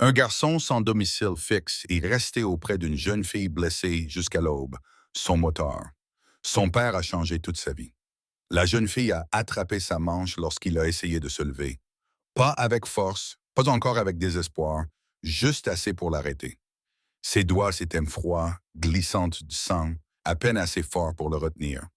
Un garçon sans domicile fixe est resté auprès d'une jeune fille blessée jusqu'à l'aube, son moteur. Son père a changé toute sa vie. La jeune fille a attrapé sa manche lorsqu'il a essayé de se lever. Pas avec force, pas encore avec désespoir, juste assez pour l'arrêter. Ses doigts s'étaient froids, glissantes du sang, à peine assez forts pour le retenir.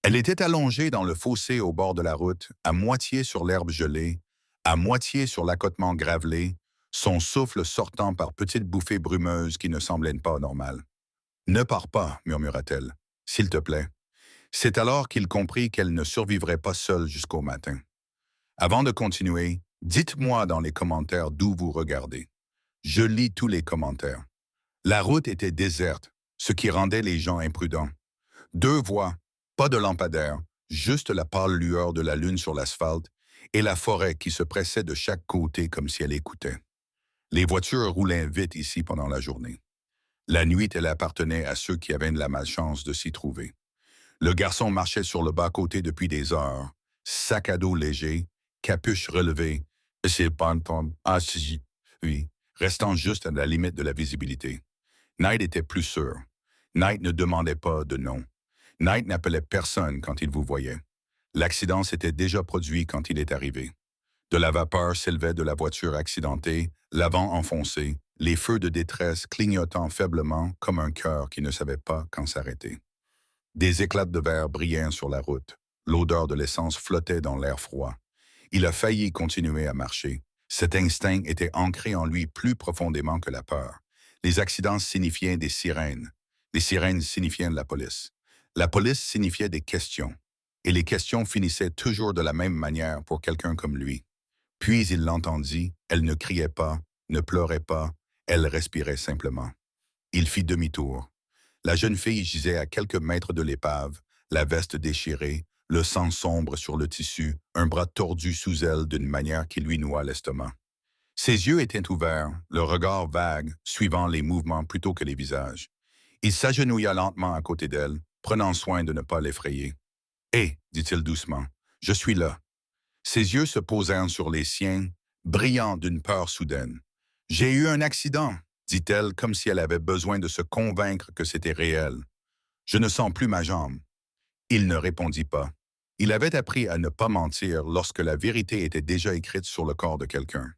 Elle était allongée dans le fossé au bord de la route, à moitié sur l'herbe gelée, à moitié sur l'accotement gravelé, son souffle sortant par petites bouffées brumeuses qui ne semblaient pas normales. Ne pars pas, murmura-t-elle. S'il te plaît. C'est alors qu'il comprit qu'elle ne survivrait pas seule jusqu'au matin. Avant de continuer, dites-moi dans les commentaires d'où vous regardez. Je lis tous les commentaires. La route était déserte, ce qui rendait les gens imprudents. Deux voies, pas de lampadaire, juste la pâle lueur de la lune sur l'asphalte et la forêt qui se pressait de chaque côté comme si elle écoutait. Les voitures roulaient vite ici pendant la journée. La nuit, elle appartenait à ceux qui avaient de la malchance de s'y trouver. Le garçon marchait sur le bas-côté depuis des heures, sac à dos léger, capuche relevée, et ses pantons assis, oui, restant juste à la limite de la visibilité. Knight était plus sûr. Knight ne demandait pas de nom. Knight n'appelait personne quand il vous voyait. L'accident s'était déjà produit quand il est arrivé. De la vapeur s'élevait de la voiture accidentée, l'avant enfoncé, les feux de détresse clignotant faiblement comme un cœur qui ne savait pas quand s'arrêter. Des éclats de verre brillaient sur la route. L'odeur de l'essence flottait dans l'air froid. Il a failli continuer à marcher. Cet instinct était ancré en lui plus profondément que la peur. Les accidents signifiaient des sirènes. Les sirènes signifiaient de la police. La police signifiait des questions. Et les questions finissaient toujours de la même manière pour quelqu'un comme lui. Puis il l'entendit, elle ne criait pas, ne pleurait pas, elle respirait simplement. Il fit demi-tour. La jeune fille gisait à quelques mètres de l'épave, la veste déchirée, le sang sombre sur le tissu, un bras tordu sous elle d'une manière qui lui noua l'estomac. Ses yeux étaient ouverts, le regard vague, suivant les mouvements plutôt que les visages. Il s'agenouilla lentement à côté d'elle, prenant soin de ne pas l'effrayer. « Hé, dit-il doucement, je suis là. » Ses yeux se posèrent sur les siens, brillants d'une peur soudaine. « J'ai eu un accident, » dit-elle comme si elle avait besoin de se convaincre que c'était réel. « Je ne sens plus ma jambe. » Il ne répondit pas. Il avait appris à ne pas mentir lorsque la vérité était déjà écrite sur le corps de quelqu'un.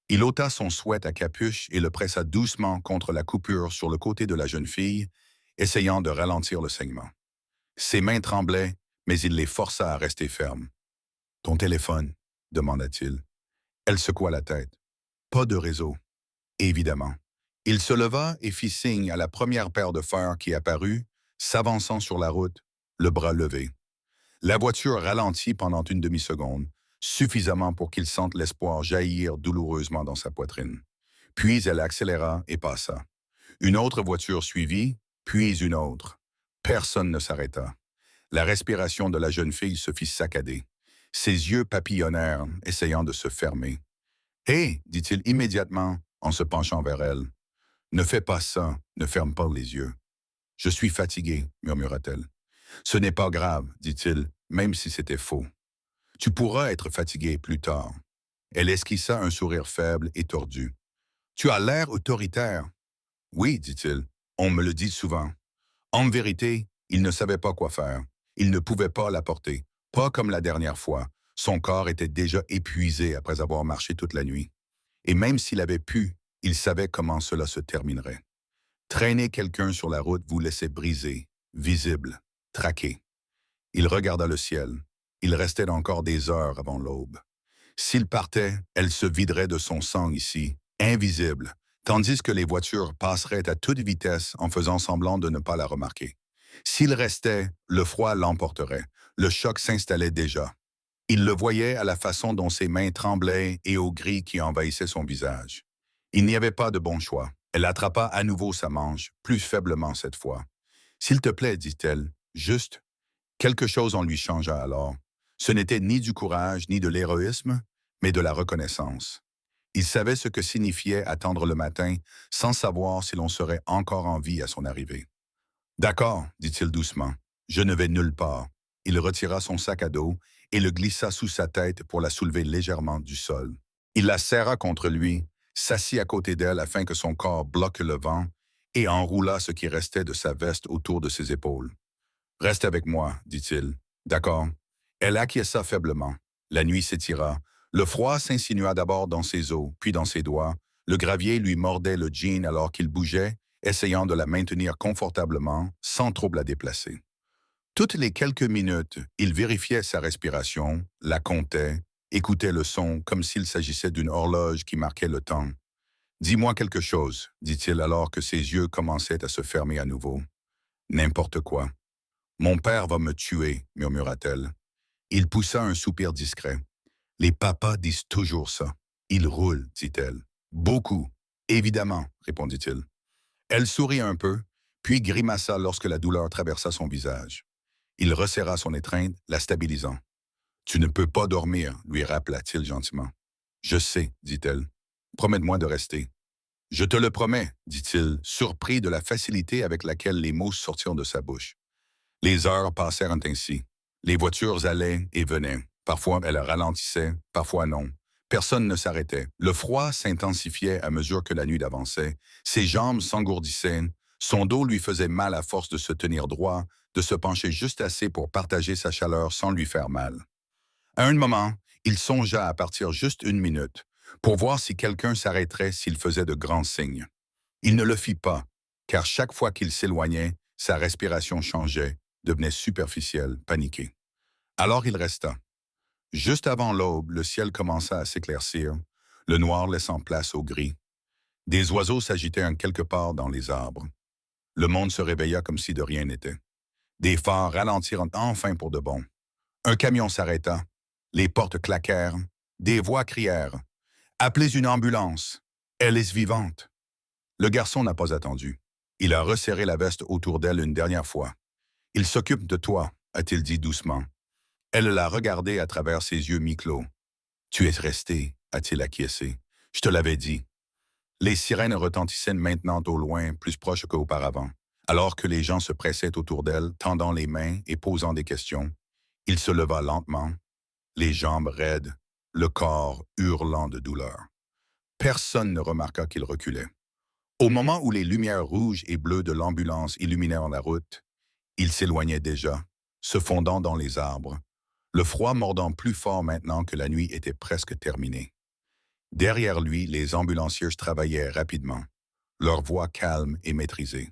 Il ôta son sweat à capuche et le pressa doucement contre la coupure sur le côté de la jeune fille, essayant de ralentir le saignement. Ses mains tremblaient, mais il les força à rester fermes. « Ton téléphone ?» demanda-t-il. Elle secoua la tête. « Pas de réseau. » Évidemment. Il se leva et fit signe à la première paire de phares qui apparut, s'avançant sur la route, le bras levé. La voiture ralentit pendant une demi-seconde, suffisamment pour qu'il sente l'espoir jaillir douloureusement dans sa poitrine. Puis elle accéléra et passa. Une autre voiture suivit, puis une autre. Personne ne s'arrêta. La respiration de la jeune fille se fit saccader. Ses yeux papillonnèrent, essayant de se fermer. « Hé !» dit-il immédiatement en se penchant vers elle. « Ne fais pas ça, ne ferme pas les yeux. »« Je suis fatigué, » murmura-t-elle. « Ce n'est pas grave, dit-il, même si c'était faux. Tu pourras être fatigué plus tard. » Elle esquissa un sourire faible et tordu. « Tu as l'air autoritaire. »« Oui, dit-il, on me le dit souvent. » En vérité, il ne savait pas quoi faire. Il ne pouvait pas la porter, pas comme la dernière fois. Son corps était déjà épuisé après avoir marché toute la nuit. Et même s'il avait pu, il savait comment cela se terminerait. Traîner quelqu'un sur la route vous laissait brisé, visible, traqué. Il regarda le ciel. Il restait encore des heures avant l'aube. S'il partait, elle se viderait de son sang ici, invisible, tandis que les voitures passeraient à toute vitesse en faisant semblant de ne pas la remarquer. S'il restait, le froid l'emporterait. Le choc s'installait déjà. Il le voyait à la façon dont ses mains tremblaient et au gris qui envahissait son visage. Il n'y avait pas de bon choix. Elle attrapa à nouveau sa manche, plus faiblement cette fois. « S'il te plaît, dit-elle, juste. » Quelque chose en lui changea alors. Ce n'était ni du courage ni de l'héroïsme, mais de la reconnaissance. Il savait ce que signifiait attendre le matin sans savoir si l'on serait encore en vie à son arrivée. « D'accord, dit-il doucement, je ne vais nulle part. » Il retira son sac à dos et le glissa sous sa tête pour la soulever légèrement du sol. Il la serra contre lui, s'assit à côté d'elle afin que son corps bloque le vent et enroula ce qui restait de sa veste autour de ses épaules. Reste avec moi, dit-il. D'accord. Elle acquiesça faiblement. La nuit s'étira. Le froid s'insinua d'abord dans ses os, puis dans ses doigts. Le gravier lui mordait le jean alors qu'il bougeait, essayant de la maintenir confortablement, sans trop la déplacer. Toutes les quelques minutes, il vérifiait sa respiration, la comptait, écoutait le son comme s'il s'agissait d'une horloge qui marquait le temps. Dis-moi quelque chose, dit-il alors que ses yeux commençaient à se fermer à nouveau. N'importe quoi. Mon père va me tuer, murmura-t-elle. Il poussa un soupir discret. Les papas disent toujours ça. Ils roulent, dit-elle. Beaucoup. Évidemment, répondit-il. Elle sourit un peu, puis grimaça lorsque la douleur traversa son visage. Il resserra son étreinte, la stabilisant. Tu ne peux pas dormir, lui rappela-t-il gentiment. Je sais, dit-elle. Promets-moi de rester. Je te le promets, dit-il, surpris de la facilité avec laquelle les mots sortirent de sa bouche. Les heures passèrent ainsi. Les voitures allaient et venaient. Parfois, elles ralentissaient, parfois non. Personne ne s'arrêtait. Le froid s'intensifiait à mesure que la nuit avançait. Ses jambes s'engourdissaient. Son dos lui faisait mal à force de se tenir droit, de se pencher juste assez pour partager sa chaleur sans lui faire mal. À un moment, il songea à partir juste une minute, pour voir si quelqu'un s'arrêterait s'il faisait de grands signes. Il ne le fit pas, car chaque fois qu'il s'éloignait, sa respiration changeait, devenait superficielle, paniquée. Alors il resta. Juste avant l'aube, le ciel commença à s'éclaircir, le noir laissant place au gris. Des oiseaux s'agitaient en quelque part dans les arbres. Le monde se réveilla comme si de rien n'était. Des phares ralentirent enfin pour de bon. Un camion s'arrêta. Les portes claquèrent. Des voix crièrent. « Appelez une ambulance. Elle est vivante. » Le garçon n'a pas attendu. Il a resserré la veste autour d'elle une dernière fois. « Il s'occupe de toi, a-t-il dit doucement. Elle l'a regardé à travers ses yeux mi-clos. « Tu es resté, a-t-il acquiescé. Je te l'avais dit. » Les sirènes retentissaient maintenant au loin, plus proches qu'auparavant. Alors que les gens se pressaient autour d'elle, tendant les mains et posant des questions, il se leva lentement, les jambes raides, le corps hurlant de douleur. Personne ne remarqua qu'il reculait. Au moment où les lumières rouges et bleues de l'ambulance illuminèrent la route, il s'éloignait déjà, se fondant dans les arbres, le froid mordant plus fort maintenant que la nuit était presque terminée. Derrière lui, les ambulanciers travaillaient rapidement, leur voix calme et maîtrisée.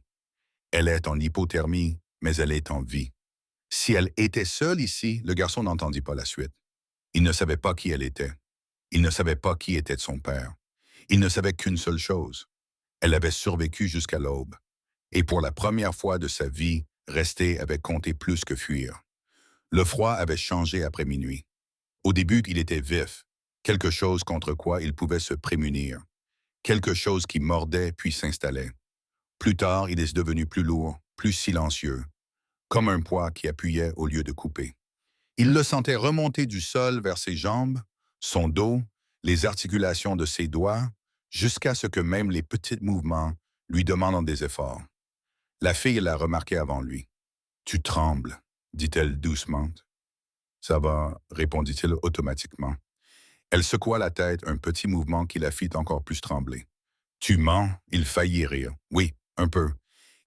Elle est en hypothermie, mais elle est en vie. Si elle était seule ici, le garçon n'entendit pas la suite. Il ne savait pas qui elle était. Il ne savait pas qui était son père. Il ne savait qu'une seule chose. Elle avait survécu jusqu'à l'aube. Et pour la première fois de sa vie, rester avait compté plus que fuir. Le froid avait changé après minuit. Au début, il était vif, quelque chose contre quoi il pouvait se prémunir, quelque chose qui mordait puis s'installait. Plus tard, il est devenu plus lourd, plus silencieux, comme un poids qui appuyait au lieu de couper. Il le sentait remonter du sol vers ses jambes, son dos, les articulations de ses doigts, jusqu'à ce que même les petits mouvements lui demandent des efforts. La fille l'a remarqué avant lui. « Tu trembles, dit-elle doucement. « Ça va, répondit-il automatiquement. Elle secoua la tête, un petit mouvement qui la fit encore plus trembler. « Tu mens ?» Il faillit rire. « Oui, un peu. »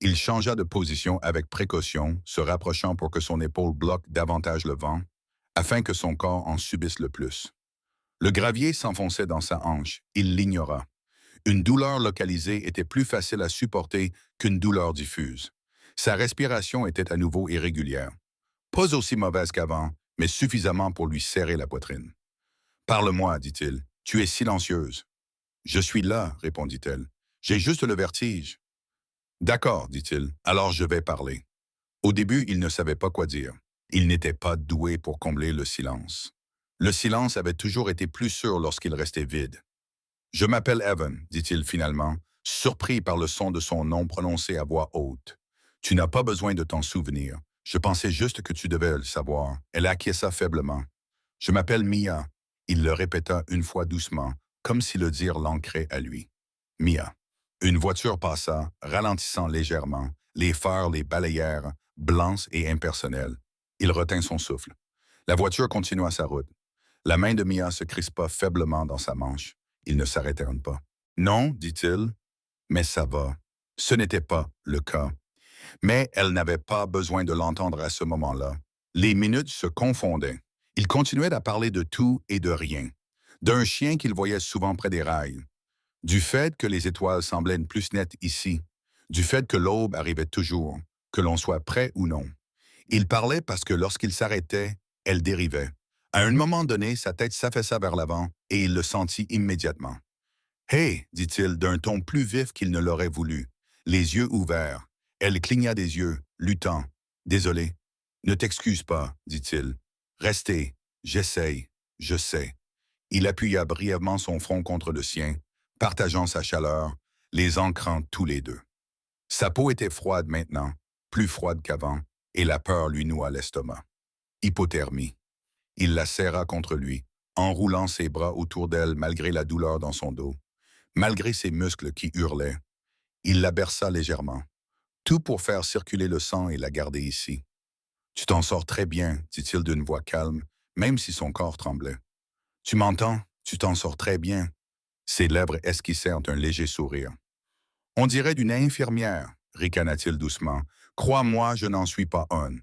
Il changea de position avec précaution, se rapprochant pour que son épaule bloque davantage le vent, afin que son corps en subisse le plus. Le gravier s'enfonçait dans sa hanche. Il l'ignora. Une douleur localisée était plus facile à supporter qu'une douleur diffuse. Sa respiration était à nouveau irrégulière. Pas aussi mauvaise qu'avant, mais suffisamment pour lui serrer la poitrine. « Parle-moi, dit-il. Tu es silencieuse. »« Je suis là, répondit-elle. J'ai juste le vertige. »« D'accord, dit-il. Alors je vais parler. » Au début, il ne savait pas quoi dire. Il n'était pas doué pour combler le silence. Le silence avait toujours été plus sûr lorsqu'il restait vide. « Je m'appelle Evan, dit-il finalement, surpris par le son de son nom prononcé à voix haute. « Tu n'as pas besoin de t'en souvenir. Je pensais juste que tu devais le savoir. » Elle acquiesça faiblement. « Je m'appelle Mia. » Il le répéta une fois doucement, comme si le dire l'ancrait à lui. « Mia. » Une voiture passa, ralentissant légèrement. Les phares les balayèrent, blancs et impersonnels. Il retint son souffle. La voiture continua sa route. La main de Mia se crispa faiblement dans sa manche. Ils ne s'arrêtèrent pas. Non, dit-il, mais ça va. Ce n'était pas le cas. Mais elle n'avait pas besoin de l'entendre à ce moment-là. Les minutes se confondaient. Il continuait à parler de tout et de rien. D'un chien qu'il voyait souvent près des rails. Du fait que les étoiles semblaient plus nettes ici. Du fait que l'aube arrivait toujours, que l'on soit prêt ou non. Il parlait parce que lorsqu'il s'arrêtait, elle dérivait. À un moment donné, sa tête s'affaissa vers l'avant et il le sentit immédiatement. Hé, dit-il d'un ton plus vif qu'il ne l'aurait voulu, les yeux ouverts. Elle cligna des yeux, luttant. Désolé. Ne t'excuse pas, dit-il. Restez. J'essaye. Je sais. Il appuya brièvement son front contre le sien, partageant sa chaleur, les ancrant tous les deux. Sa peau était froide maintenant, plus froide qu'avant, et la peur lui noua l'estomac. Hypothermie. Il la serra contre lui, enroulant ses bras autour d'elle malgré la douleur dans son dos. Malgré ses muscles qui hurlaient, il la berça légèrement, tout pour faire circuler le sang et la garder ici. Tu t'en sors très bien, dit-il d'une voix calme, même si son corps tremblait. Tu m'entends? Tu t'en sors très bien. Ses lèvres esquissèrent un léger sourire. On dirait d'une infirmière, ricana-t-il doucement. Crois-moi, je n'en suis pas un.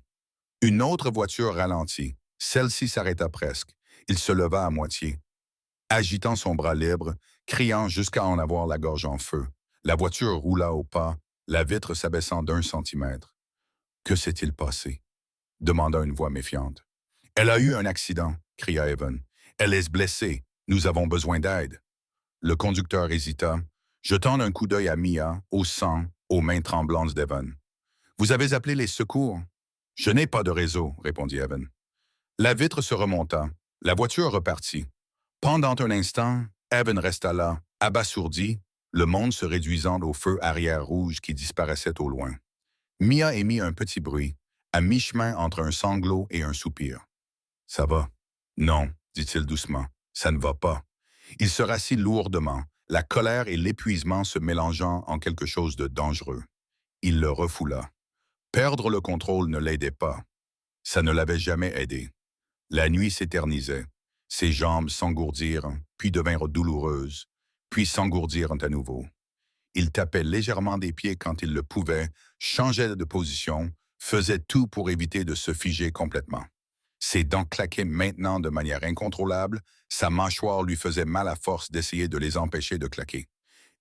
Une autre voiture ralentit. Celle-ci s'arrêta presque. Il se leva à moitié, agitant son bras libre, criant jusqu'à en avoir la gorge en feu. La voiture roula au pas, la vitre s'abaissant d'1 centimètre. Que s'est-il passé? Demanda une voix méfiante. Elle a eu un accident, cria Evan. Elle est blessée. Nous avons besoin d'aide. Le conducteur hésita, jetant un coup d'œil à Mia, au sang, aux mains tremblantes d'Evan. Vous avez appelé les secours? Je n'ai pas de réseau, répondit Evan. La vitre se remonta. La voiture repartit. Pendant un instant, Evan resta là, abasourdi, le monde se réduisant au feu arrière rouge qui disparaissait au loin. Mia émit un petit bruit, à mi-chemin entre un sanglot et un soupir. Ça va? Non, dit-il doucement, ça ne va pas. Il se rassit lourdement, la colère et l'épuisement se mélangeant en quelque chose de dangereux. Il le refoula. Perdre le contrôle ne l'aidait pas. Ça ne l'avait jamais aidé. La nuit s'éternisait. Ses jambes s'engourdirent, puis devinrent douloureuses, puis s'engourdirent à nouveau. Il tapait légèrement des pieds quand il le pouvait, changeait de position, faisait tout pour éviter de se figer complètement. Ses dents claquaient maintenant de manière incontrôlable, sa mâchoire lui faisait mal à force d'essayer de les empêcher de claquer.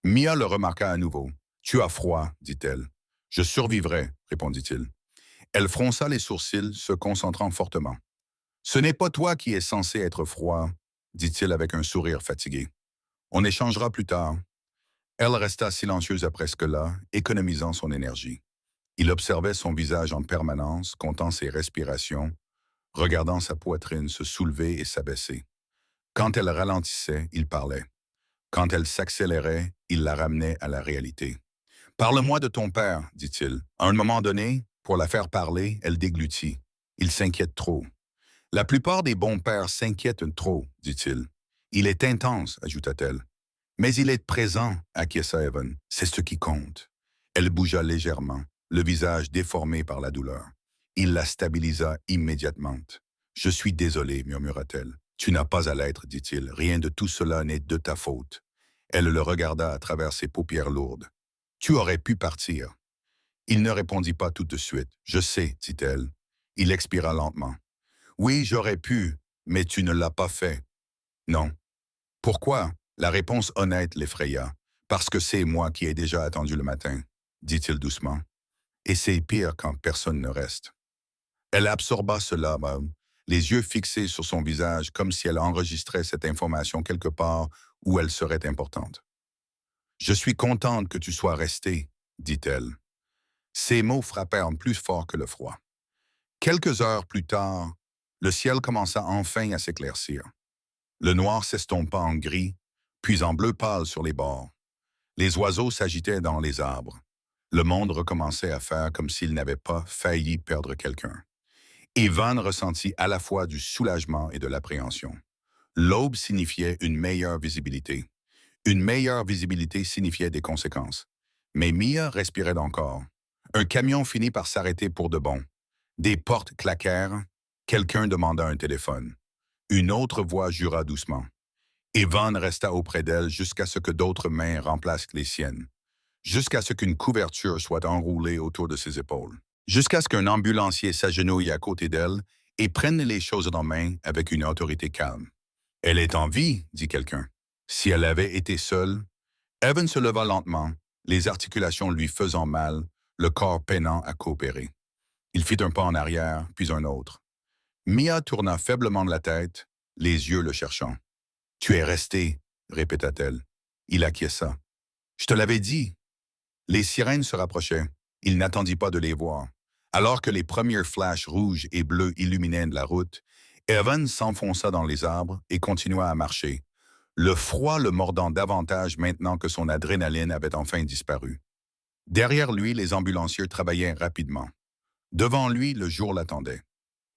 Mia le remarqua à nouveau. « Tu as froid, dit-elle. »« Je survivrai, répondit-il. Elle fronça les sourcils, se concentrant fortement. « Ce n'est pas toi qui es censé être froid, dit-il avec un sourire fatigué. On échangera plus tard. » Elle resta silencieuse après ce que là, économisant son énergie. Il observait son visage en permanence, comptant ses respirations, regardant sa poitrine se soulever et s'abaisser. Quand elle ralentissait, il parlait. Quand elle s'accélérait, il la ramenait à la réalité. « Parle-moi de ton père, dit-il. À un moment donné, pour la faire parler, elle déglutit. Il s'inquiète trop. La plupart des bons pères s'inquiètent trop, dit-il. Il est intense, ajouta-t-elle. Mais il est présent, acquiesça Evan. C'est ce qui compte. Elle bougea légèrement, le visage déformé par la douleur. Il la stabilisa immédiatement. Je suis désolé, murmura-t-elle. Tu n'as pas à l'être, dit-il. Rien de tout cela n'est de ta faute. Elle le regarda à travers ses paupières lourdes. Tu aurais pu partir. Il ne répondit pas tout de suite. Je sais, dit-elle. Il expira lentement. Oui, j'aurais pu, mais tu ne l'as pas fait. Non. Pourquoi? La réponse honnête l'effraya. Parce que c'est moi qui ai déjà attendu le matin, dit-il doucement. Et c'est pire quand personne ne reste. Elle absorba cela, les yeux fixés sur son visage comme si elle enregistrait cette information quelque part où elle serait importante. Je suis contente que tu sois resté, dit-elle. Ces mots frappèrent plus fort que le froid. Quelques heures plus tard, le ciel commença enfin à s'éclaircir. Le noir s'estompa en gris, puis en bleu pâle sur les bords. Les oiseaux s'agitaient dans les arbres. Le monde recommençait à faire comme s'il n'avait pas failli perdre quelqu'un. Evan ressentit à la fois du soulagement et de l'appréhension. L'aube signifiait une meilleure visibilité. Une meilleure visibilité signifiait des conséquences. Mais Mia respirait encore. Un camion finit par s'arrêter pour de bon. Des portes claquèrent. Quelqu'un demanda un téléphone. Une autre voix jura doucement. Evan resta auprès d'elle jusqu'à ce que d'autres mains remplacent les siennes, jusqu'à ce qu'une couverture soit enroulée autour de ses épaules, jusqu'à ce qu'un ambulancier s'agenouille à côté d'elle et prenne les choses en main avec une autorité calme. Elle est en vie, dit quelqu'un. Si elle avait été seule, Evan se leva lentement, les articulations lui faisant mal, le corps peinant à coopérer. Il fit un pas en arrière, puis un autre. Mia tourna faiblement la tête, les yeux le cherchant. « Tu es resté, » répéta-t-elle. Il acquiesça. « Je te l'avais dit. » Les sirènes se rapprochaient. Il n'attendit pas de les voir. Alors que les premiers flashs rouges et bleus illuminaient la route, Evan s'enfonça dans les arbres et continua à marcher, le froid le mordant davantage maintenant que son adrénaline avait enfin disparu. Derrière lui, les ambulanciers travaillaient rapidement. Devant lui, le jour l'attendait.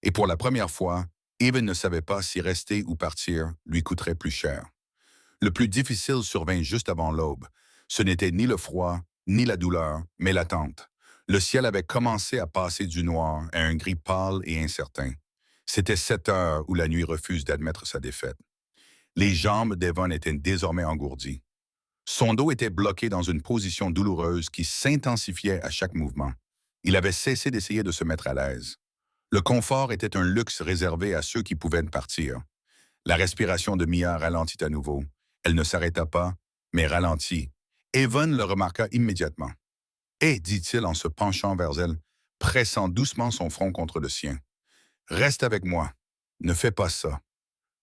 Et pour la première fois, Evan ne savait pas si rester ou partir lui coûterait plus cher. Le plus difficile survint juste avant l'aube. Ce n'était ni le froid, ni la douleur, mais l'attente. Le ciel avait commencé à passer du noir à un gris pâle et incertain. C'était 7 heures où la nuit refuse d'admettre sa défaite. Les jambes d'Evan étaient désormais engourdies. Son dos était bloqué dans une position douloureuse qui s'intensifiait à chaque mouvement. Il avait cessé d'essayer de se mettre à l'aise. Le confort était un luxe réservé à ceux qui pouvaient partir. La respiration de Mia ralentit à nouveau. Elle ne s'arrêta pas, mais ralentit. Evan le remarqua immédiatement. « Hé » dit-il en se penchant vers elle, pressant doucement son front contre le sien. « Reste avec moi. Ne fais pas ça. »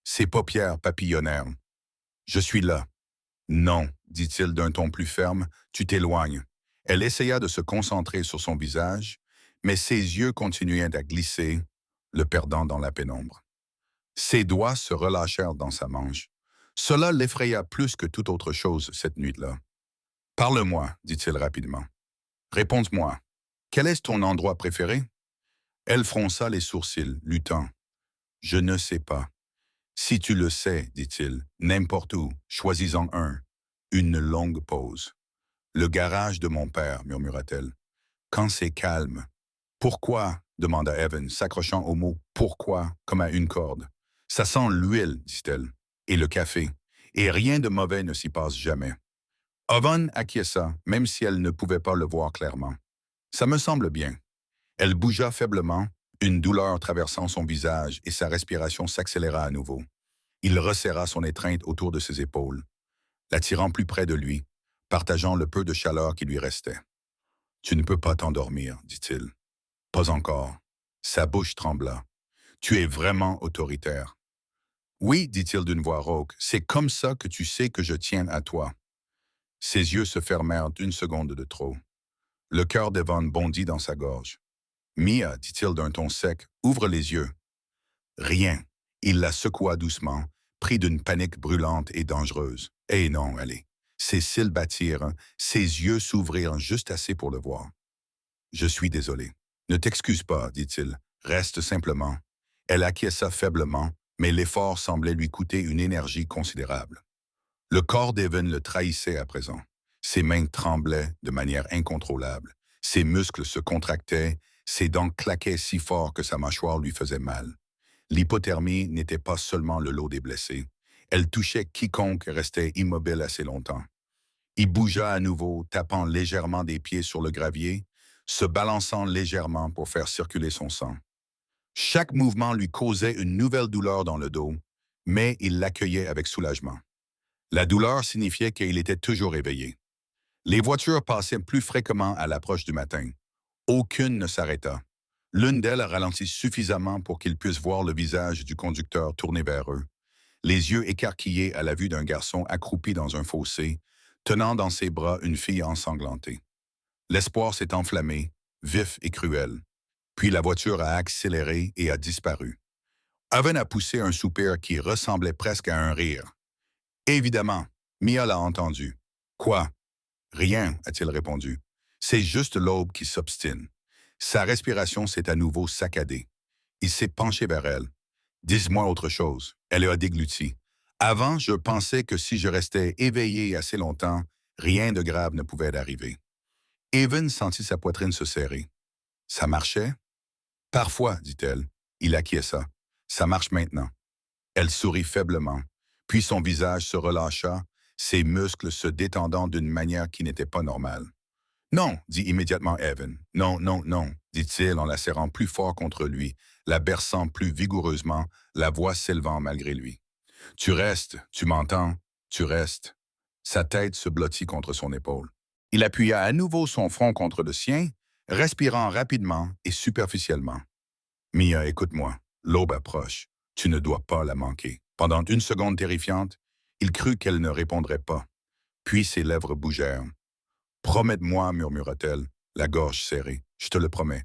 Ses paupières papillonnèrent. « Je suis là. » « Non, » dit-il d'un ton plus ferme, « tu t'éloignes. » Elle essaya de se concentrer sur son visage, mais ses yeux continuaient à glisser, le perdant dans la pénombre. Ses doigts se relâchèrent dans sa manche. Cela l'effraya plus que toute autre chose cette nuit-là. « Parle-moi, » dit-il rapidement. « Réponds-moi. Quel est ton endroit préféré? » Elle fronça les sourcils, luttant. « Je ne sais pas. » « Si tu le sais, dit-il, n'importe où, choisis-en un. » Une longue pause. « Le garage de mon père, murmura-t-elle. Quand c'est calme. »« Pourquoi? » demanda Evan, s'accrochant au mot « pourquoi » comme à une corde. « Ça sent l'huile, dit-elle, et le café, et rien de mauvais ne s'y passe jamais. » Evan acquiesça, même si elle ne pouvait pas le voir clairement. « Ça me semble bien. » Elle bougea faiblement, une douleur traversant son visage et sa respiration s'accéléra à nouveau. Il resserra son étreinte autour de ses épaules, l'attirant plus près de lui, partageant le peu de chaleur qui lui restait. « Tu ne peux pas t'endormir, dit-il. »« Pas encore. » Sa bouche trembla. « Tu es vraiment autoritaire. »« Oui, dit-il d'une voix rauque, c'est comme ça que tu sais que je tiens à toi. » Ses yeux se fermèrent d'une seconde de trop. Le cœur d'Evan bondit dans sa gorge. « Mia, dit-il d'un ton sec, ouvre les yeux. » Rien. Il la secoua doucement, pris d'une panique brûlante et dangereuse. « Eh non, allez. » Ses cils battirent, ses yeux s'ouvrirent juste assez pour le voir. « Je suis désolé. »« Ne t'excuse pas, dit-il. Reste simplement. » Elle acquiesça faiblement, mais l'effort semblait lui coûter une énergie considérable. Le corps d'Evan le trahissait à présent. Ses mains tremblaient de manière incontrôlable. Ses muscles se contractaient, ses dents claquaient si fort que sa mâchoire lui faisait mal. L'hypothermie n'était pas seulement le lot des blessés. Elle touchait quiconque restait immobile assez longtemps. Il bougea à nouveau, tapant légèrement des pieds sur le gravier, se balançant légèrement pour faire circuler son sang. Chaque mouvement lui causait une nouvelle douleur dans le dos, mais il l'accueillait avec soulagement. La douleur signifiait qu'il était toujours éveillé. Les voitures passaient plus fréquemment à l'approche du matin. Aucune ne s'arrêta. L'une d'elles ralentit suffisamment pour qu'ils puissent voir le visage du conducteur tourné vers eux, les yeux écarquillés à la vue d'un garçon accroupi dans un fossé, tenant dans ses bras une fille ensanglantée. L'espoir s'est enflammé, vif et cruel. Puis la voiture a accéléré et a disparu. Evan a poussé un soupir qui ressemblait presque à un rire. Évidemment, Mia l'a entendu. « Quoi? »« Rien, » a-t-il répondu. « C'est juste l'aube qui s'obstine. » Sa respiration s'est à nouveau saccadée. Il s'est penché vers elle. « Dis-moi autre chose. » Elle a dégluti. « Avant, je pensais que si je restais éveillé assez longtemps, rien de grave ne pouvait arriver. » Evan sentit sa poitrine se serrer. « Ça marchait? »« Parfois, dit-elle. » Il acquiesça. « Ça marche maintenant. » Elle sourit faiblement. Puis son visage se relâcha, ses muscles se détendant d'une manière qui n'était pas normale. Non, dit immédiatement Evan. Non, non, non, dit-il en la serrant plus fort contre lui, la berçant plus vigoureusement, la voix s'élevant malgré lui. Tu restes, tu m'entends, tu restes. Sa tête se blottit contre son épaule. Il appuya à nouveau son front contre le sien, respirant rapidement et superficiellement. Mia, écoute-moi, l'aube approche. Tu ne dois pas la manquer. Pendant une seconde terrifiante, il crut qu'elle ne répondrait pas. Puis ses lèvres bougèrent. Promets-moi, murmura-t-elle, la gorge serrée. Je te le promets.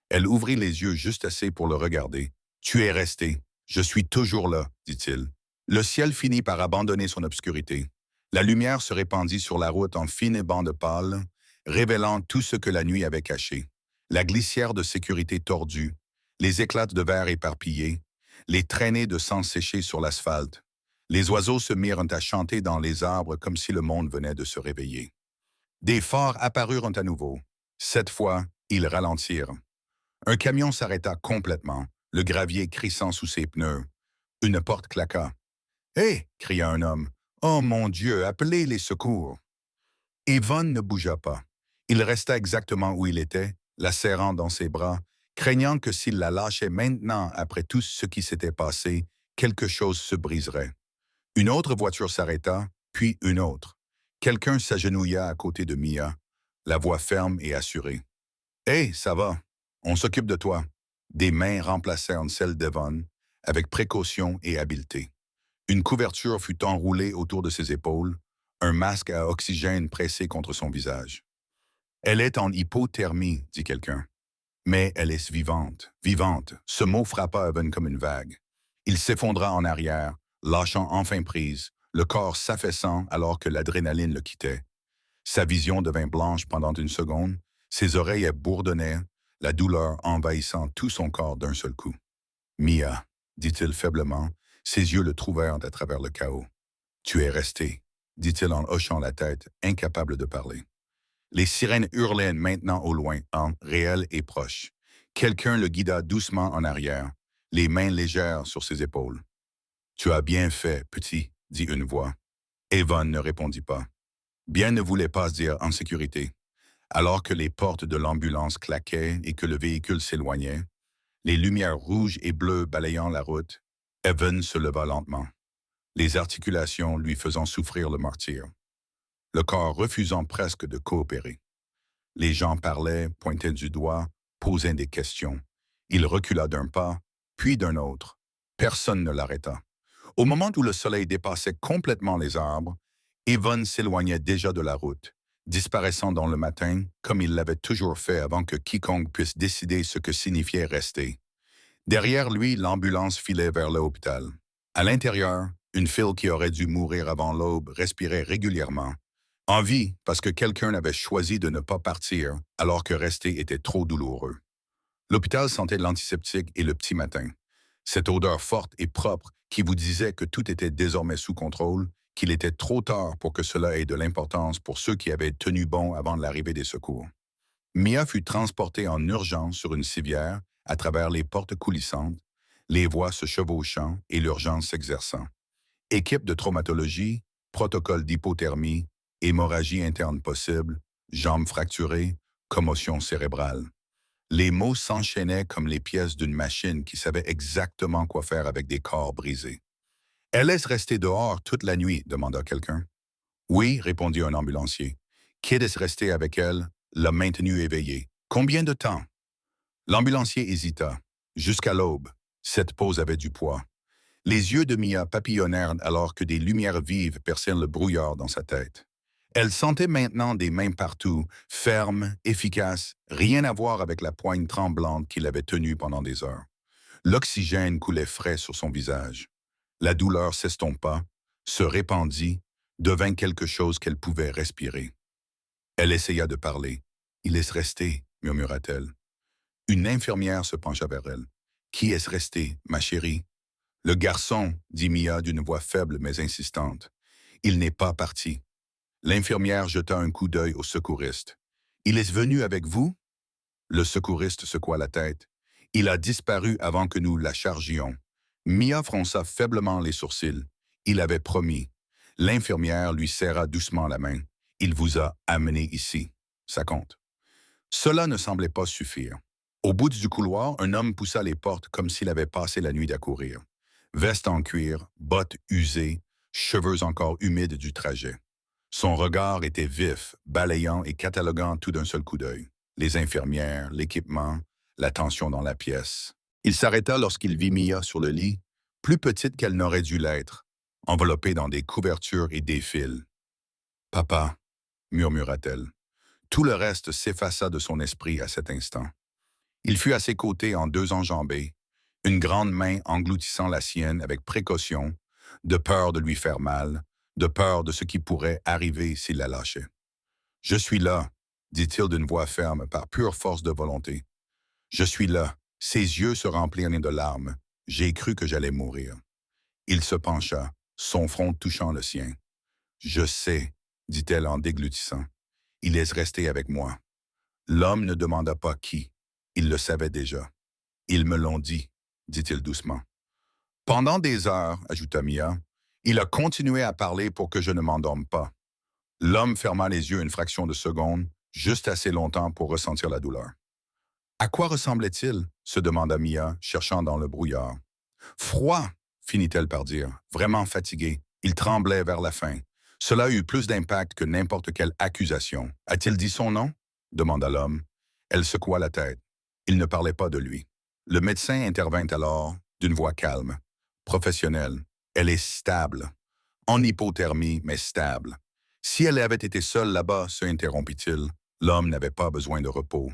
Elle ouvrit les yeux juste assez pour le regarder. Tu es resté. Je suis toujours là, dit-il. Le ciel finit par abandonner son obscurité. La lumière se répandit sur la route en fines bandes pâles, révélant tout ce que la nuit avait caché. La glissière de sécurité tordue, les éclats de verre éparpillés, les traînées de sang séché sur l'asphalte. Les oiseaux se mirent à chanter dans les arbres comme si le monde venait de se réveiller. Des phares apparurent à nouveau. Cette fois, ils ralentirent. Un camion s'arrêta complètement, le gravier crissant sous ses pneus. Une porte claqua. « Hé !» cria un homme. « Oh mon Dieu, appelez les secours !» Evan ne bougea pas. Il resta exactement où il était, la serrant dans ses bras, craignant que s'il la lâchait maintenant après tout ce qui s'était passé, quelque chose se briserait. Une autre voiture s'arrêta, puis une autre. Quelqu'un s'agenouilla à côté de Mia, la voix ferme et assurée. « Hé, ça va, on s'occupe de toi. » Des mains remplacèrent celles d'Evan, avec précaution et habileté. Une couverture fut enroulée autour de ses épaules, un masque à oxygène pressé contre son visage. « Elle est en hypothermie, dit quelqu'un. Mais elle est vivante, vivante. Ce mot frappa Evan comme une vague. Il s'effondra en arrière, lâchant enfin prise, le corps s'affaissant alors que l'adrénaline le quittait. Sa vision devint blanche pendant une seconde, ses oreilles bourdonnaient, la douleur envahissant tout son corps d'un seul coup. « Mia, » dit-il faiblement, ses yeux le trouvèrent à travers le chaos. « Tu es resté, » dit-il en hochant la tête, incapable de parler. Les sirènes hurlaient maintenant au loin, réel et proche. Quelqu'un le guida doucement en arrière, les mains légères sur ses épaules. « Tu as bien fait, petit, » dit une voix. Evan ne répondit pas. Bien ne voulait pas se dire en sécurité. Alors que les portes de l'ambulance claquaient et que le véhicule s'éloignait, les lumières rouges et bleues balayant la route, Evan se leva lentement, les articulations lui faisant souffrir le martyre, le corps refusant presque de coopérer. Les gens parlaient, pointaient du doigt, posaient des questions. Il recula d'un pas, puis d'un autre. Personne ne l'arrêta. Au moment où le soleil dépassait complètement les arbres, Evan s'éloignait déjà de la route, disparaissant dans le matin comme il l'avait toujours fait avant que quiconque puisse décider ce que signifiait rester. Derrière lui, l'ambulance filait vers l'hôpital. À l'intérieur, une file qui aurait dû mourir avant l'aube respirait régulièrement. En vie, parce que quelqu'un avait choisi de ne pas partir alors que rester était trop douloureux. L'hôpital sentait l'antiseptique et le petit matin. Cette odeur forte et propre qui vous disait que tout était désormais sous contrôle, qu'il était trop tard pour que cela ait de l'importance pour ceux qui avaient tenu bon avant l'arrivée des secours. Mia fut transportée en urgence sur une civière à travers les portes coulissantes, les voies se chevauchant et l'urgence s'exerçant. Équipe de traumatologie, protocole d'hypothermie, hémorragie interne possible, jambes fracturées, commotion cérébrale. Les mots s'enchaînaient comme les pièces d'une machine qui savait exactement quoi faire avec des corps brisés. « Elle laisse rester dehors toute la nuit ?» demanda quelqu'un. « Oui » répondit un ambulancier. « Kid est resté avec elle, l'a maintenu éveillé. Combien de temps ?» L'ambulancier hésita. Jusqu'à l'aube. Cette pause avait du poids. Les yeux de Mia papillonnèrent alors que des lumières vives percèrent le brouillard dans sa tête. Elle sentait maintenant des mains partout, fermes, efficaces, rien à voir avec la poigne tremblante qu'il avait tenue pendant des heures. L'oxygène coulait frais sur son visage. La douleur s'estompa, se répandit, devint quelque chose qu'elle pouvait respirer. Elle essaya de parler. « Il est resté » murmura-t-elle. Une infirmière se pencha vers elle. « Qui est-ce resté, ma chérie ?» « Le garçon » dit Mia d'une voix faible mais insistante. « Il n'est pas parti. » L'infirmière jeta un coup d'œil au secouriste. « Il est venu avec vous ?» Le secouriste secoua la tête. « Il a disparu avant que nous la chargions. » Mia fronça faiblement les sourcils. Il avait promis. L'infirmière lui serra doucement la main. Il vous a amené ici. Ça compte. Cela ne semblait pas suffire. Au bout du couloir, un homme poussa les portes comme s'il avait passé la nuit à courir. Veste en cuir, bottes usées, cheveux encore humides du trajet. Son regard était vif, balayant et cataloguant tout d'un seul coup d'œil. Les infirmières, l'équipement, la tension dans la pièce. Il s'arrêta lorsqu'il vit Mia sur le lit, plus petite qu'elle n'aurait dû l'être, enveloppée dans des couvertures et des fils. « Papa », murmura-t-elle. Tout le reste s'effaça de son esprit à cet instant. Il fut à ses côtés en deux enjambées, une grande main engloutissant la sienne avec précaution, de peur de lui faire mal, de peur de ce qui pourrait arriver s'il la lâchait. « Je suis là », dit-il d'une voix ferme par pure force de volonté. « Je suis là. » Ses yeux se remplirent de larmes. J'ai cru que j'allais mourir. Il se pencha, son front touchant le sien. « Je sais, » dit-elle en déglutissant. « Il est resté avec moi. » L'homme ne demanda pas qui. Il le savait déjà. « Ils me l'ont dit, » dit-il doucement. « Pendant des heures, » ajouta Mia, « il a continué à parler pour que je ne m'endorme pas. » L'homme ferma les yeux une fraction de seconde, juste assez longtemps pour ressentir la douleur. « À quoi ressemblait-il » se demanda Mia, cherchant dans le brouillard. « Froid » finit-elle par dire, vraiment fatigué. Il tremblait vers la fin. Cela eut plus d'impact que n'importe quelle accusation. « A-t-il dit son nom » demanda l'homme. Elle secoua la tête. Il ne parlait pas de lui. Le médecin intervint alors, d'une voix calme. Professionnelle. Elle est stable. En hypothermie, mais stable. Si elle avait été seule là-bas, se interrompit-il, l'homme n'avait pas besoin de repos.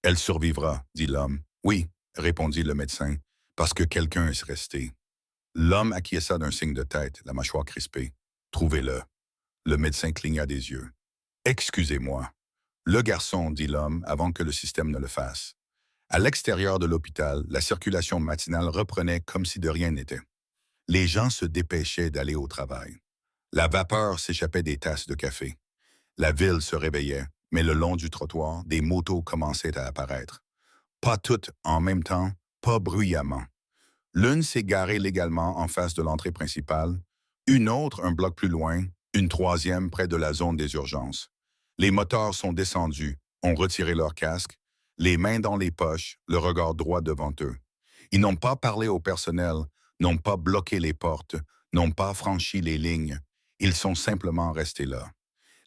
Elle survivra, dit l'homme. Oui, répondit le médecin, parce que quelqu'un est resté. L'homme acquiesça d'un signe de tête, la mâchoire crispée. Trouvez-le. Le médecin cligna des yeux. Excusez-moi. Le garçon, dit l'homme, avant que le système ne le fasse. À l'extérieur de l'hôpital, la circulation matinale reprenait comme si de rien n'était. Les gens se dépêchaient d'aller au travail. La vapeur s'échappait des tasses de café. La ville se réveillait, mais le long du trottoir, des motos commençaient à apparaître. Pas toutes en même temps, pas bruyamment. L'une s'est garée légalement en face de l'entrée principale, une autre un bloc plus loin, une troisième près de la zone des urgences. Les moteurs sont descendus, ont retiré leur casque, les mains dans les poches, le regard droit devant eux. Ils n'ont pas parlé au personnel, n'ont pas bloqué les portes, n'ont pas franchi les lignes. Ils sont simplement restés là.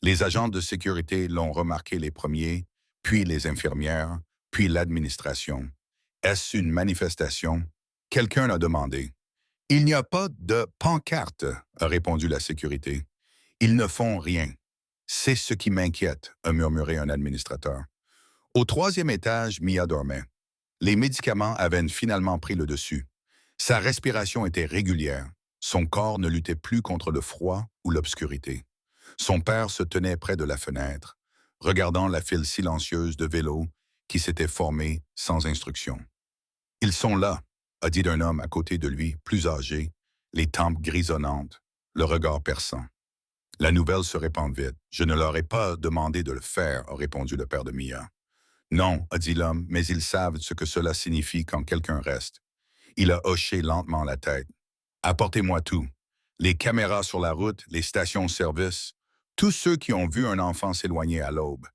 Les agents de sécurité l'ont remarqué les premiers, puis les infirmières, puis l'administration. Est-ce une manifestation? Quelqu'un a demandé. « Il n'y a pas de pancarte, » a répondu la sécurité. « Ils ne font rien. »« C'est ce qui m'inquiète, » a murmuré un administrateur. Au troisième étage, Mia dormait. Les médicaments avaient finalement pris le dessus. Sa respiration était régulière. Son corps ne luttait plus contre le froid ou l'obscurité. Son père se tenait près de la fenêtre, regardant la file silencieuse de vélos qui s'était formée sans instruction. « Ils sont là, » a dit un homme à côté de lui, plus âgé, les tempes grisonnantes, le regard perçant. La nouvelle se répand vite. « Je ne leur ai pas demandé de le faire, » a répondu le père de Mia. « Non, » a dit l'homme, « mais ils savent ce que cela signifie quand quelqu'un reste. » Il a hoché lentement la tête. « Apportez-moi tout. Les caméras sur la route, les stations-service, tous ceux qui ont vu un enfant s'éloigner à l'aube.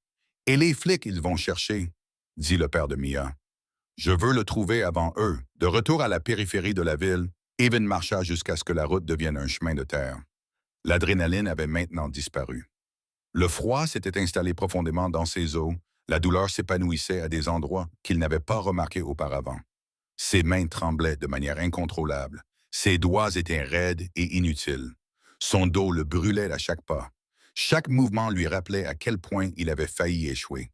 Et les flics, ils vont chercher, » dit le père de Mia. « Je veux le trouver avant eux. » De retour à la périphérie de la ville, Evan marcha jusqu'à ce que la route devienne un chemin de terre. L'adrénaline avait maintenant disparu. Le froid s'était installé profondément dans ses os, la douleur s'épanouissait à des endroits qu'il n'avait pas remarqués auparavant. Ses mains tremblaient de manière incontrôlable, ses doigts étaient raides et inutiles. Son dos le brûlait à chaque pas. Chaque mouvement lui rappelait à quel point il avait failli échouer.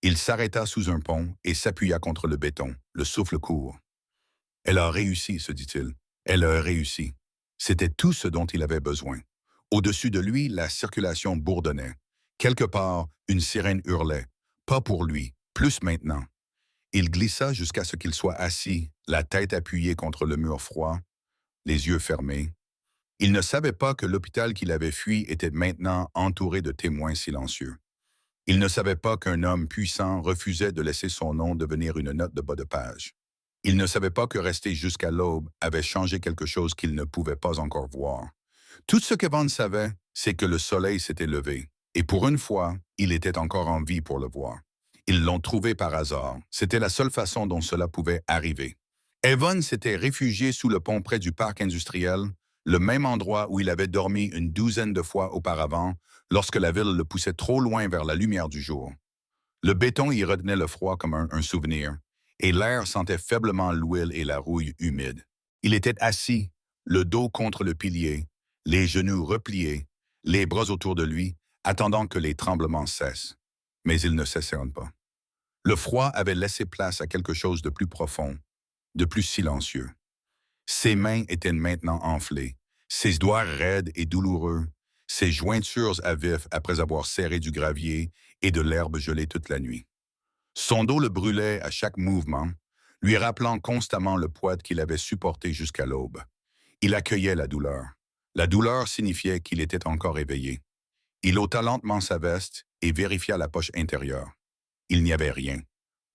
Il s'arrêta sous un pont et s'appuya contre le béton, le souffle court. « Elle a réussi, » se dit-il. « Elle a réussi. » C'était tout ce dont il avait besoin. Au-dessus de lui, la circulation bourdonnait. Quelque part, une sirène hurlait. Pas pour lui, plus maintenant. Il glissa jusqu'à ce qu'il soit assis, la tête appuyée contre le mur froid, les yeux fermés. Il ne savait pas que l'hôpital qu'il avait fui était maintenant entouré de témoins silencieux. Il ne savait pas qu'un homme puissant refusait de laisser son nom devenir une note de bas de page. Il ne savait pas que rester jusqu'à l'aube avait changé quelque chose qu'il ne pouvait pas encore voir. Tout ce qu'Evan savait, c'est que le soleil s'était levé. Et pour une fois, il était encore en vie pour le voir. Ils l'ont trouvé par hasard. C'était la seule façon dont cela pouvait arriver. Evan s'était réfugié sous le pont près du parc industriel, le même endroit où il avait dormi une douzaine de fois auparavant, lorsque la ville le poussait trop loin vers la lumière du jour. Le béton y retenait le froid comme un souvenir, et l'air sentait faiblement l'huile et la rouille humide. Il était assis, le dos contre le pilier, les genoux repliés, les bras autour de lui, attendant que les tremblements cessent. Mais ils ne cessèrent pas. Le froid avait laissé place à quelque chose de plus profond, de plus silencieux. Ses mains étaient maintenant enflées, ses doigts raides et douloureux, ses jointures à vif après avoir serré du gravier et de l'herbe gelée toute la nuit. Son dos le brûlait à chaque mouvement, lui rappelant constamment le poids qu'il avait supporté jusqu'à l'aube. Il accueillait la douleur. La douleur signifiait qu'il était encore éveillé. Il ôta lentement sa veste et vérifia la poche intérieure. Il n'y avait rien.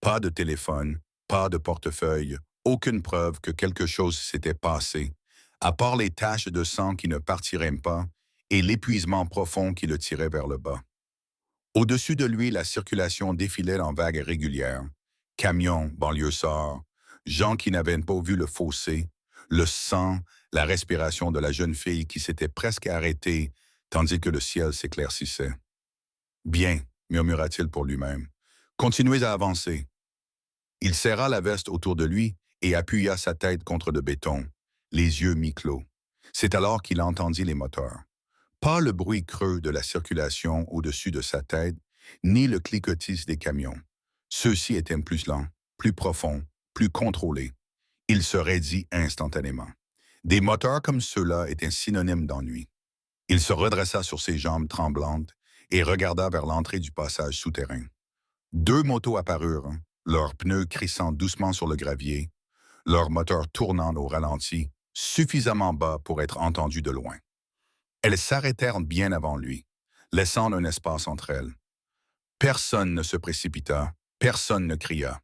Pas de téléphone, pas de portefeuille, aucune preuve que quelque chose s'était passé, à part les taches de sang qui ne partiraient pas et l'épuisement profond qui le tirait vers le bas. Au-dessus de lui, la circulation défilait en vagues régulières. Camions, banlieusards, gens qui n'avaient pas vu le fossé, le sang, la respiration de la jeune fille qui s'était presque arrêtée, tandis que le ciel s'éclaircissait. Bien, murmura-t-il pour lui-même. Continuez à avancer. Il serra la veste autour de lui et appuya sa tête contre le béton, les yeux mi-clos. C'est alors qu'il entendit les moteurs. Pas le bruit creux de la circulation au-dessus de sa tête, ni le cliquetis des camions. Ceux-ci étaient plus lents, plus profonds, plus contrôlés. Il se raidit instantanément. Des moteurs comme ceux-là étaient synonymes d'ennui. Il se redressa sur ses jambes tremblantes et regarda vers l'entrée du passage souterrain. Deux motos apparurent, leurs pneus crissant doucement sur le gravier, leurs moteurs tournant au ralenti, suffisamment bas pour être entendus de loin. Elles s'arrêtèrent bien avant lui, laissant un espace entre elles. Personne ne se précipita, personne ne cria.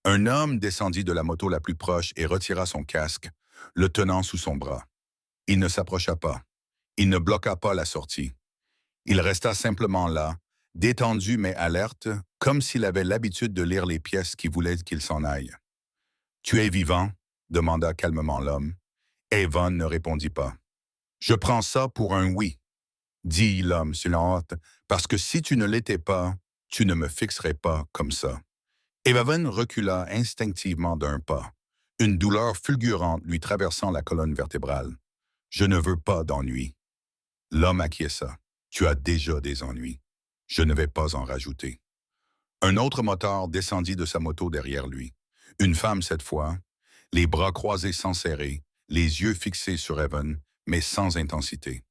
Un homme descendit de la moto la plus proche et retira son casque, le tenant sous son bras. Il ne s'approcha pas. Il ne bloqua pas la sortie. Il resta simplement là, détendu mais alerte, comme s'il avait l'habitude de lire les pièces qui voulaient qu'il s'en aille. « Tu es vivant ?» demanda calmement l'homme. Evan ne répondit pas. « Je prends ça pour un oui », dit l'homme sur la hâte, « parce que si tu ne l'étais pas, tu ne me fixerais pas comme ça. » Evan recula instinctivement d'un pas, une douleur fulgurante lui traversant la colonne vertébrale. « Je ne veux pas d'ennui. » L'homme acquiesça. « Tu as déjà des ennuis. Je ne vais pas en rajouter. » Un autre motard descendit de sa moto derrière lui. Une femme cette fois, les bras croisés sans serrer, les yeux fixés sur Evan, mais sans intensité.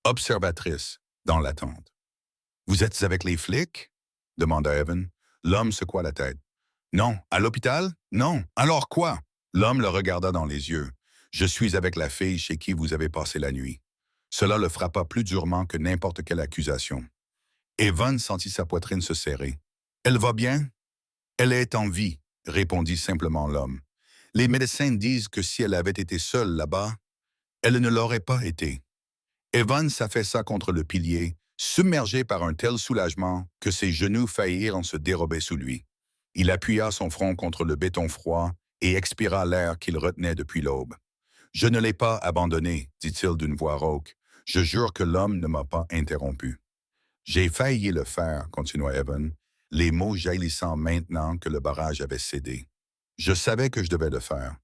Observatrice, dans l'attente. « Vous êtes avec les flics ?» demanda Evan. L'homme secoua la tête. « Non. À l'hôpital? Non. Alors quoi? » L'homme le regarda dans les yeux. « Je suis avec la fille chez qui vous avez passé la nuit. » Cela le frappa plus durement que n'importe quelle accusation. Evan sentit sa poitrine se serrer. « Elle va bien? »« Elle est en vie, » répondit simplement l'homme. « Les médecins disent que si elle avait été seule là-bas, elle ne l'aurait pas été. » Evan s'affaissa contre le pilier, submergé par un tel soulagement que ses genoux faillirent se dérober sous lui. Il appuya son front contre le béton froid et expira l'air qu'il retenait depuis l'aube. « Je ne l'ai pas abandonné, dit-il d'une voix rauque. Je jure que l'homme ne m'a pas interrompu. »« J'ai failli le faire, continua Evan, les mots jaillissant maintenant que le barrage avait cédé. Je savais que je devais le faire,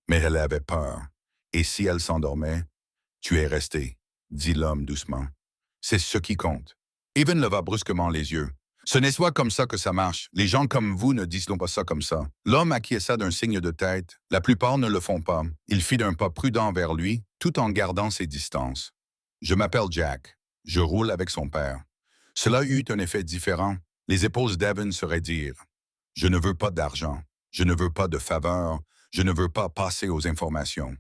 mais elle avait peur. Et si elle s'endormait, tu es resté, dit l'homme doucement. C'est ce qui compte. Evan leva brusquement les yeux. Ce n'est pas comme ça que ça marche. Les gens comme vous ne disent donc pas ça comme ça. L'homme acquiesça d'un signe de tête. La plupart ne le font pas. Il fit d'un pas prudent vers lui, tout en gardant ses distances. Je m'appelle Jack. Je roule avec son père. Cela eut un effet différent. Les épaules d'Evan se raidirent. Je ne veux pas d'argent. Je ne veux pas de faveur. Je ne veux pas passer aux informations.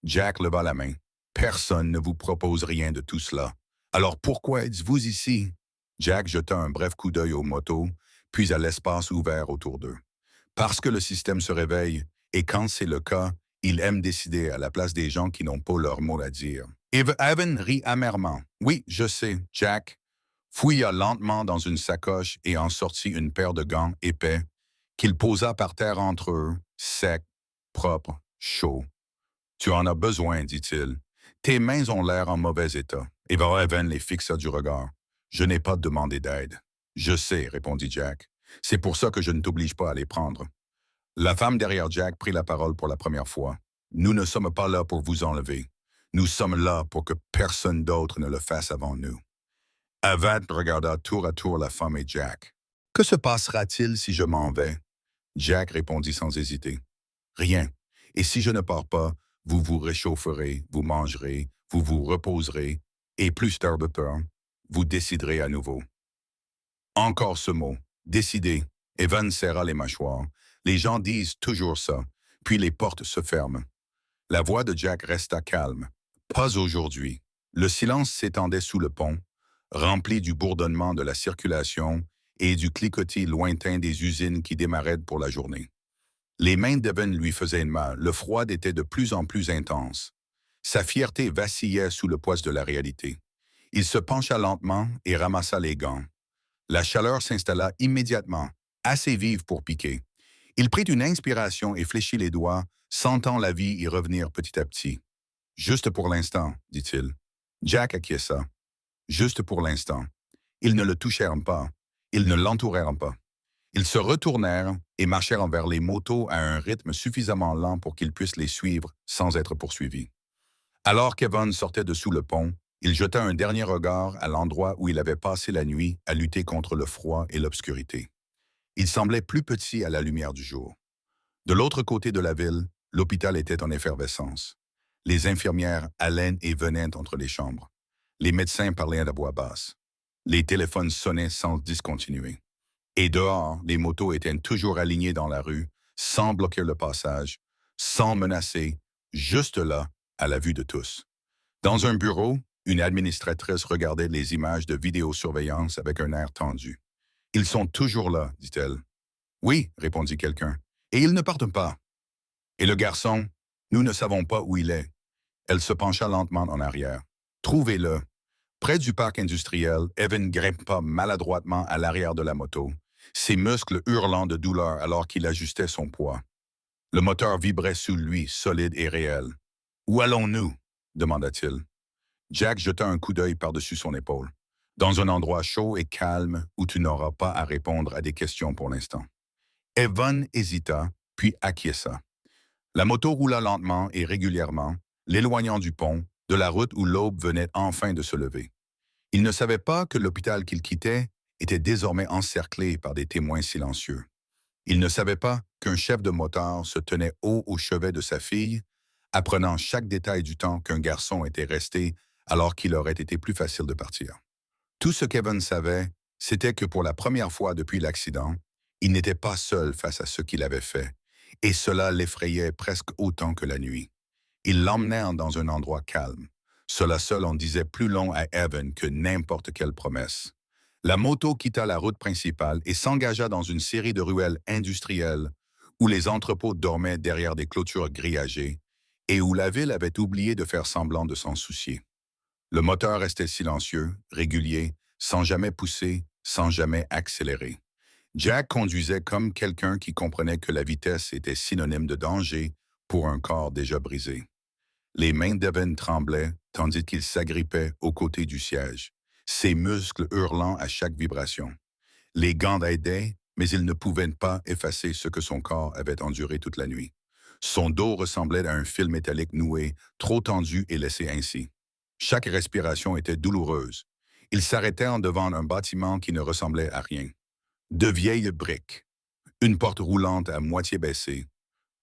Jack leva la main. Personne ne vous propose rien de tout cela. Alors pourquoi êtes-vous ici? Jack jeta un bref coup d'œil aux motos, puis à l'espace ouvert autour d'eux. Parce que le système se réveille, et quand c'est le cas, il aime décider à la place des gens qui n'ont pas leur mot à dire. Evan rit amèrement. Oui, je sais, Jack fouilla lentement dans une sacoche et en sortit une paire de gants épais qu'il posa par terre entre eux, secs, propres, chauds. Tu en as besoin, dit-il. Tes mains ont l'air en mauvais état. Evan les fixa du regard. Je n'ai pas demandé d'aide. Je sais, répondit Jack. C'est pour ça que je ne t'oblige pas à les prendre. La femme derrière Jack prit la parole pour la première fois. Nous ne sommes pas là pour vous enlever. Nous sommes là pour que personne d'autre ne le fasse avant nous. Evan regarda tour à tour la femme et Jack. Que se passera-t-il si je m'en vais? Jack répondit sans hésiter. Rien. Et si je ne pars pas, vous vous réchaufferez, vous mangerez, vous vous reposerez, et plus tard de peur, vous déciderez à nouveau. Encore ce mot. Décider. Evan serra les mâchoires. Les gens disent toujours ça, puis les portes se ferment. La voix de Jack resta calme. Pas aujourd'hui. Le silence s'étendait sous le pont, rempli du bourdonnement de la circulation et du cliquetis lointain des usines qui démarraient pour la journée. Les mains d'Evan lui faisaient mal, le froid était de plus en plus intense. Sa fierté vacillait sous le poids de la réalité. Il se pencha lentement et ramassa les gants. La chaleur s'installa immédiatement, assez vive pour piquer. Il prit une inspiration et fléchit les doigts, sentant la vie y revenir petit à petit. « Juste pour l'instant, dit-il. Jack acquiesça. Juste pour l'instant. Ils ne le touchèrent pas. Ils ne l'entourèrent pas. Ils se retournèrent et marchèrent vers les motos à un rythme suffisamment lent pour qu'ils puissent les suivre sans être poursuivis. Alors qu'Evan sortait de sous le pont, il jeta un dernier regard à l'endroit où il avait passé la nuit à lutter contre le froid et l'obscurité. Il semblait plus petit à la lumière du jour. De l'autre côté de la ville, l'hôpital était en effervescence. Les infirmières allaient et venaient entre les chambres. Les médecins parlaient à voix basse. Les téléphones sonnaient sans discontinuer. Et dehors, les motos étaient toujours alignées dans la rue, sans bloquer le passage, sans menacer, juste là, à la vue de tous. Dans un bureau, une administratrice regardait les images de vidéosurveillance avec un air tendu. « Ils sont toujours là, dit-elle. »« Oui, répondit quelqu'un. Et ils ne partent pas. »« Et le garçon, nous ne savons pas où il est. » Elle se pencha lentement en arrière. « Trouvez-le. » Près du parc industriel, Evan grimpa maladroitement à l'arrière de la moto, ses muscles hurlant de douleur alors qu'il ajustait son poids. Le moteur vibrait sous lui, solide et réel. « Où allons-nous? » demanda-t-il. Jack jeta un coup d'œil par-dessus son épaule. « Dans un endroit chaud et calme où tu n'auras pas à répondre à des questions pour l'instant. » Evan hésita, puis acquiesça. La moto roula lentement et régulièrement, l'éloignant du pont, de la route où l'aube venait enfin de se lever. Il ne savait pas que l'hôpital qu'il quittait était désormais encerclé par des témoins silencieux. Il ne savait pas qu'un chef de motard se tenait haut au chevet de sa fille, apprenant chaque détail du temps qu'un garçon était resté alors qu'il aurait été plus facile de partir. Tout ce qu'Evan savait, c'était que pour la première fois depuis l'accident, il n'était pas seul face à ce qu'il avait fait, et cela l'effrayait presque autant que la nuit. Ils l'emmenèrent dans un endroit calme. Cela seul en disait plus long à Evan que n'importe quelle promesse. La moto quitta la route principale et s'engagea dans une série de ruelles industrielles où les entrepôts dormaient derrière des clôtures grillagées et où la ville avait oublié de faire semblant de s'en soucier. Le moteur restait silencieux, régulier, sans jamais pousser, sans jamais accélérer. Jack conduisait comme quelqu'un qui comprenait que la vitesse était synonyme de danger pour un corps déjà brisé. Les mains d'Evan tremblaient tandis qu'il s'agrippait aux côtés du siège, ses muscles hurlant à chaque vibration. Les gants aidaient, mais ils ne pouvaient pas effacer ce que son corps avait enduré toute la nuit. Son dos ressemblait à un fil métallique noué, trop tendu et laissé ainsi. Chaque respiration était douloureuse. Il s'arrêtait en devant un bâtiment qui ne ressemblait à rien. De vieilles briques, une porte roulante à moitié baissée,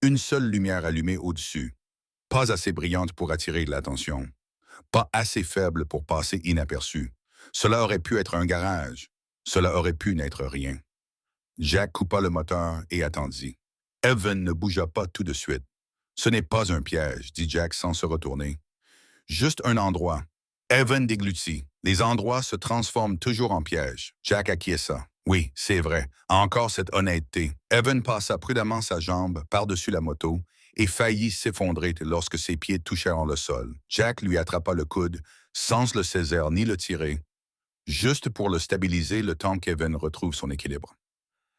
une seule lumière allumée au-dessus, pas assez brillante pour attirer l'attention, pas assez faible pour passer inaperçu. Cela aurait pu être un garage, cela aurait pu n'être rien. Jack coupa le moteur et attendit. Evan ne bougea pas tout de suite. « Ce n'est pas un piège, » dit Jack sans se retourner. « Juste un endroit. » Evan déglutit. Les endroits se transforment toujours en pièges. Jack acquiesça. Oui, c'est vrai. Encore cette honnêteté. Evan passa prudemment sa jambe par-dessus la moto et faillit s'effondrer lorsque ses pieds touchèrent le sol. Jack lui attrapa le coude, sans le saisir ni le tirer, juste pour le stabiliser le temps qu'Evan retrouve son équilibre.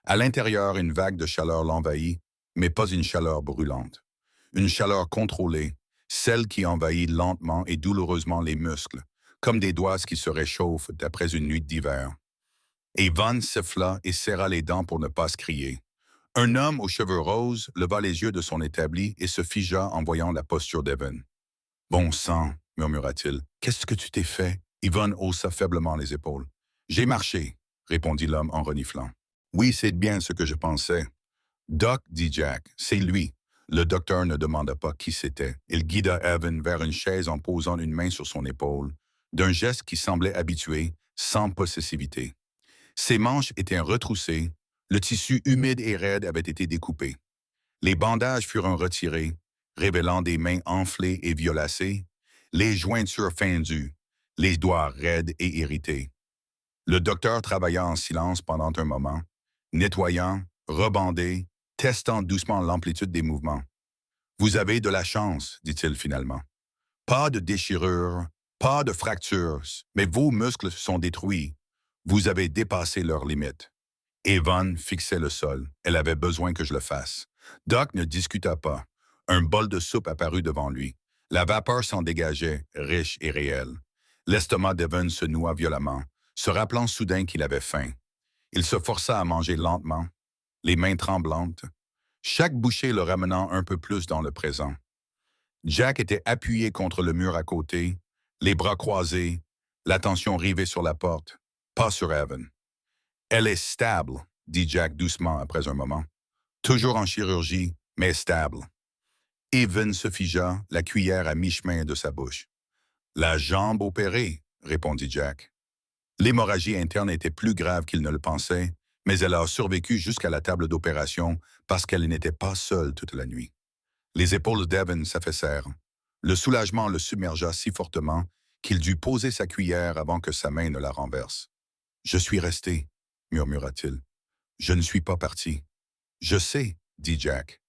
À l'intérieur, une vague de chaleur l'envahit, mais pas une chaleur brûlante. Une chaleur contrôlée, celle qui envahit lentement et douloureusement les muscles, comme des doigts qui se réchauffent après une nuit d'hiver. Evan siffla et serra les dents pour ne pas se crier. Un homme aux cheveux roses leva les yeux de son établi et se figea en voyant la posture d'Evan. « Bon sang, murmura-t-il. Qu'est-ce que tu t'es fait? Evan haussa faiblement les épaules. J'ai marché, répondit l'homme en reniflant. Oui, c'est bien ce que je pensais. Doc, dit Jack, c'est lui. Le docteur ne demanda pas qui c'était. Il guida Evan vers une chaise en posant une main sur son épaule, d'un geste qui semblait habitué, sans possessivité. Ses manches étaient retroussées, le tissu humide et raide avait été découpé. Les bandages furent retirés, révélant des mains enflées et violacées, les jointures fendues, les doigts raides et irrités. Le docteur travailla en silence pendant un moment, nettoyant, rebandé, testant doucement l'amplitude des mouvements. « Vous avez de la chance, dit-il finalement. Pas de déchirure, pas de fractures, mais vos muscles sont détruits. Vous avez dépassé leurs limites. » Evan fixait le sol. Elle avait besoin que je le fasse. Doc ne discuta pas. Un bol de soupe apparut devant lui. La vapeur s'en dégageait, riche et réelle. L'estomac d'Evan se noua violemment, se rappelant soudain qu'il avait faim. Il se força à manger lentement, les mains tremblantes, chaque bouchée le ramenant un peu plus dans le présent. Jack était appuyé contre le mur à côté, les bras croisés, l'attention rivée sur la porte, pas sur Evan. « Elle est stable, » dit Jack doucement après un moment. « Toujours en chirurgie, mais stable. » Evan se figea, la cuillère à mi-chemin de sa bouche. « La jambe opérée, » répondit Jack. L'hémorragie interne était plus grave qu'il ne le pensait, mais elle a survécu jusqu'à la table d'opération parce qu'elle n'était pas seule toute la nuit. Les épaules d'Evan s'affaissèrent. Le soulagement le submergea si fortement qu'il dut poser sa cuillère avant que sa main ne la renverse. « Je suis resté, » murmura-t-il. « Je ne suis pas parti. »« Je sais, » dit Jack.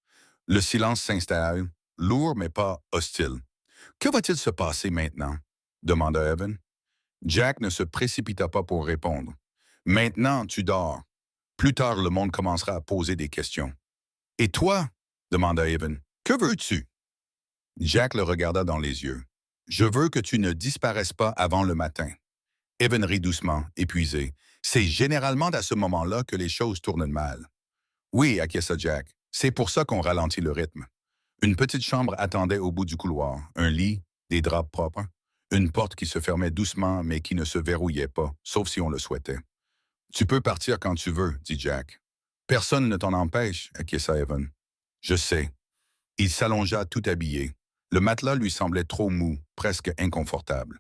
Le silence s'installe, lourd mais pas hostile. « Que va-t-il se passer maintenant? » demanda Evan. Jack ne se précipita pas pour répondre. « Maintenant, tu dors. Plus tard, le monde commencera à poser des questions. »« Et toi? » demanda Evan. « Que veux-tu? » Jack le regarda dans les yeux. « Je veux que tu ne disparaisses pas avant le matin. » Evan rit doucement, épuisé. « C'est généralement à ce moment-là que les choses tournent mal. »« Oui, » acquiesça Jack. « C'est pour ça qu'on ralentit le rythme. » Une petite chambre attendait au bout du couloir, un lit, des draps propres, une porte qui se fermait doucement mais qui ne se verrouillait pas, sauf si on le souhaitait. « Tu peux partir quand tu veux, » dit Jack. « Personne ne t'en empêche, » acquiesça Evan. « Je sais. » Il s'allongea tout habillé. Le matelas lui semblait trop mou, presque inconfortable.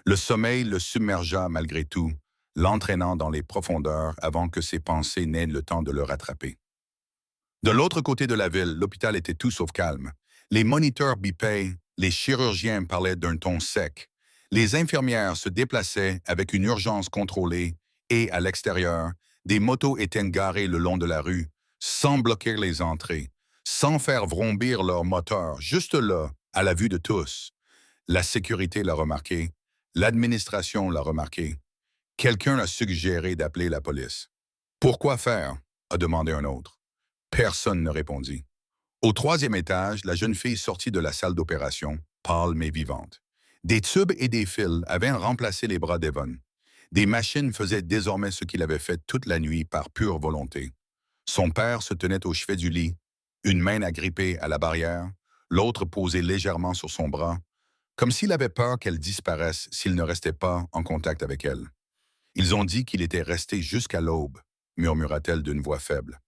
Le sommeil le submergea malgré tout, l'entraînant dans les profondeurs avant que ses pensées n'aient le temps de le rattraper. De l'autre côté de la ville, l'hôpital était tout sauf calme. Les moniteurs bipaient, les chirurgiens parlaient d'un ton sec. Les infirmières se déplaçaient avec une urgence contrôlée et, à l'extérieur, des motos étaient garées le long de la rue, sans bloquer les entrées, sans faire vrombir leurs moteurs, juste là, à la vue de tous. La sécurité l'a remarqué, l'administration l'a remarqué. Quelqu'un a suggéré d'appeler la police. « Pourquoi faire? » a demandé un autre. Personne ne répondit. Au troisième étage, la jeune fille sortit de la salle d'opération, pâle mais vivante. Des tubes et des fils avaient remplacé les bras d'Evan. Des machines faisaient désormais ce qu'il avait fait toute la nuit par pure volonté. Son père se tenait au chevet du lit, une main agrippée à la barrière, l'autre posée légèrement sur son bras, comme s'il avait peur qu'elle disparaisse s'il ne restait pas en contact avec elle. « Ils ont dit qu'il était resté jusqu'à l'aube, » murmura-t-elle d'une voix faible.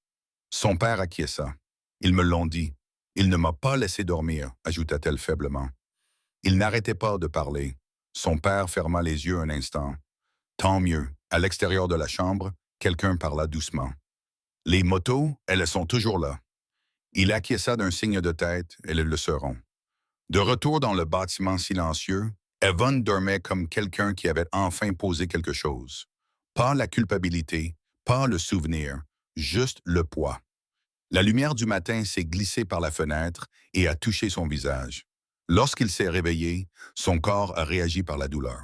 Son père acquiesça. « Ils me l'ont dit. Il ne m'a pas laissé dormir, » ajouta-t-elle faiblement. Il n'arrêtait pas de parler. Son père ferma les yeux un instant. Tant mieux. À l'extérieur de la chambre, quelqu'un parla doucement. « Les motos, elles sont toujours là. » Il acquiesça d'un signe de tête, elles le seront. De retour dans le bâtiment silencieux, Evan dormait comme quelqu'un qui avait enfin posé quelque chose. Pas la culpabilité, pas le souvenir, juste le poids. La lumière du matin s'est glissée par la fenêtre et a touché son visage. Lorsqu'il s'est réveillé, son corps a réagi par la douleur.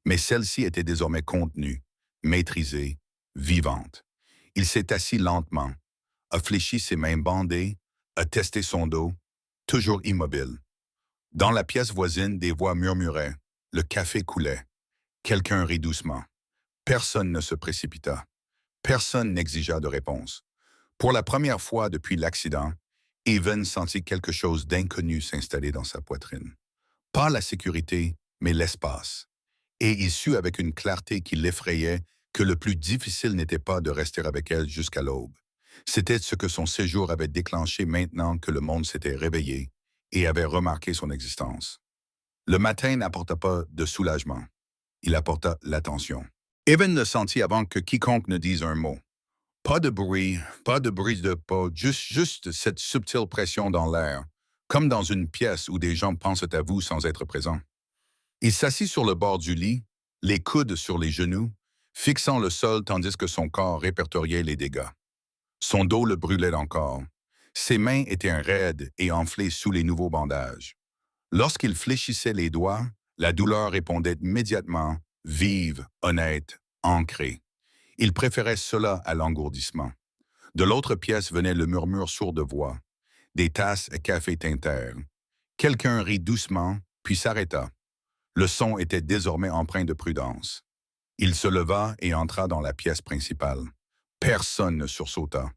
Mais celle-ci était désormais contenue, maîtrisée, vivante. Il s'est assis lentement, a fléchi ses mains bandées, a testé son dos, toujours immobile. Dans la pièce voisine, des voix murmuraient. Le café coulait. Quelqu'un rit doucement. Personne ne se précipita. Personne n'exigea de réponse. Pour la première fois depuis l'accident, Evan sentit quelque chose d'inconnu s'installer dans sa poitrine. Pas la sécurité, mais l'espace. Et il sut avec une clarté qui l'effrayait que le plus difficile n'était pas de rester avec elle jusqu'à l'aube. C'était ce que son séjour avait déclenché maintenant que le monde s'était réveillé et avait remarqué son existence. Le matin n'apporta pas de soulagement. Il apporta l'attention. Evan le sentit avant que quiconque ne dise un mot. Pas de bruit de pas, juste cette subtile pression dans l'air, comme dans une pièce où des gens pensent à vous sans être présents. Il s'assit sur le bord du lit, les coudes sur les genoux, fixant le sol tandis que son corps répertoriait les dégâts. Son dos le brûlait encore. Ses mains étaient raides et enflées sous les nouveaux bandages. Lorsqu'il fléchissait les doigts, la douleur répondait immédiatement, vive, honnête, ancrée. Il préférait cela à l'engourdissement. De l'autre pièce venait le murmure sourd de voix. Des tasses à café tintèrent. Quelqu'un rit doucement, puis s'arrêta. Le son était désormais empreint de prudence. Il se leva et entra dans la pièce principale. Personne ne sursauta.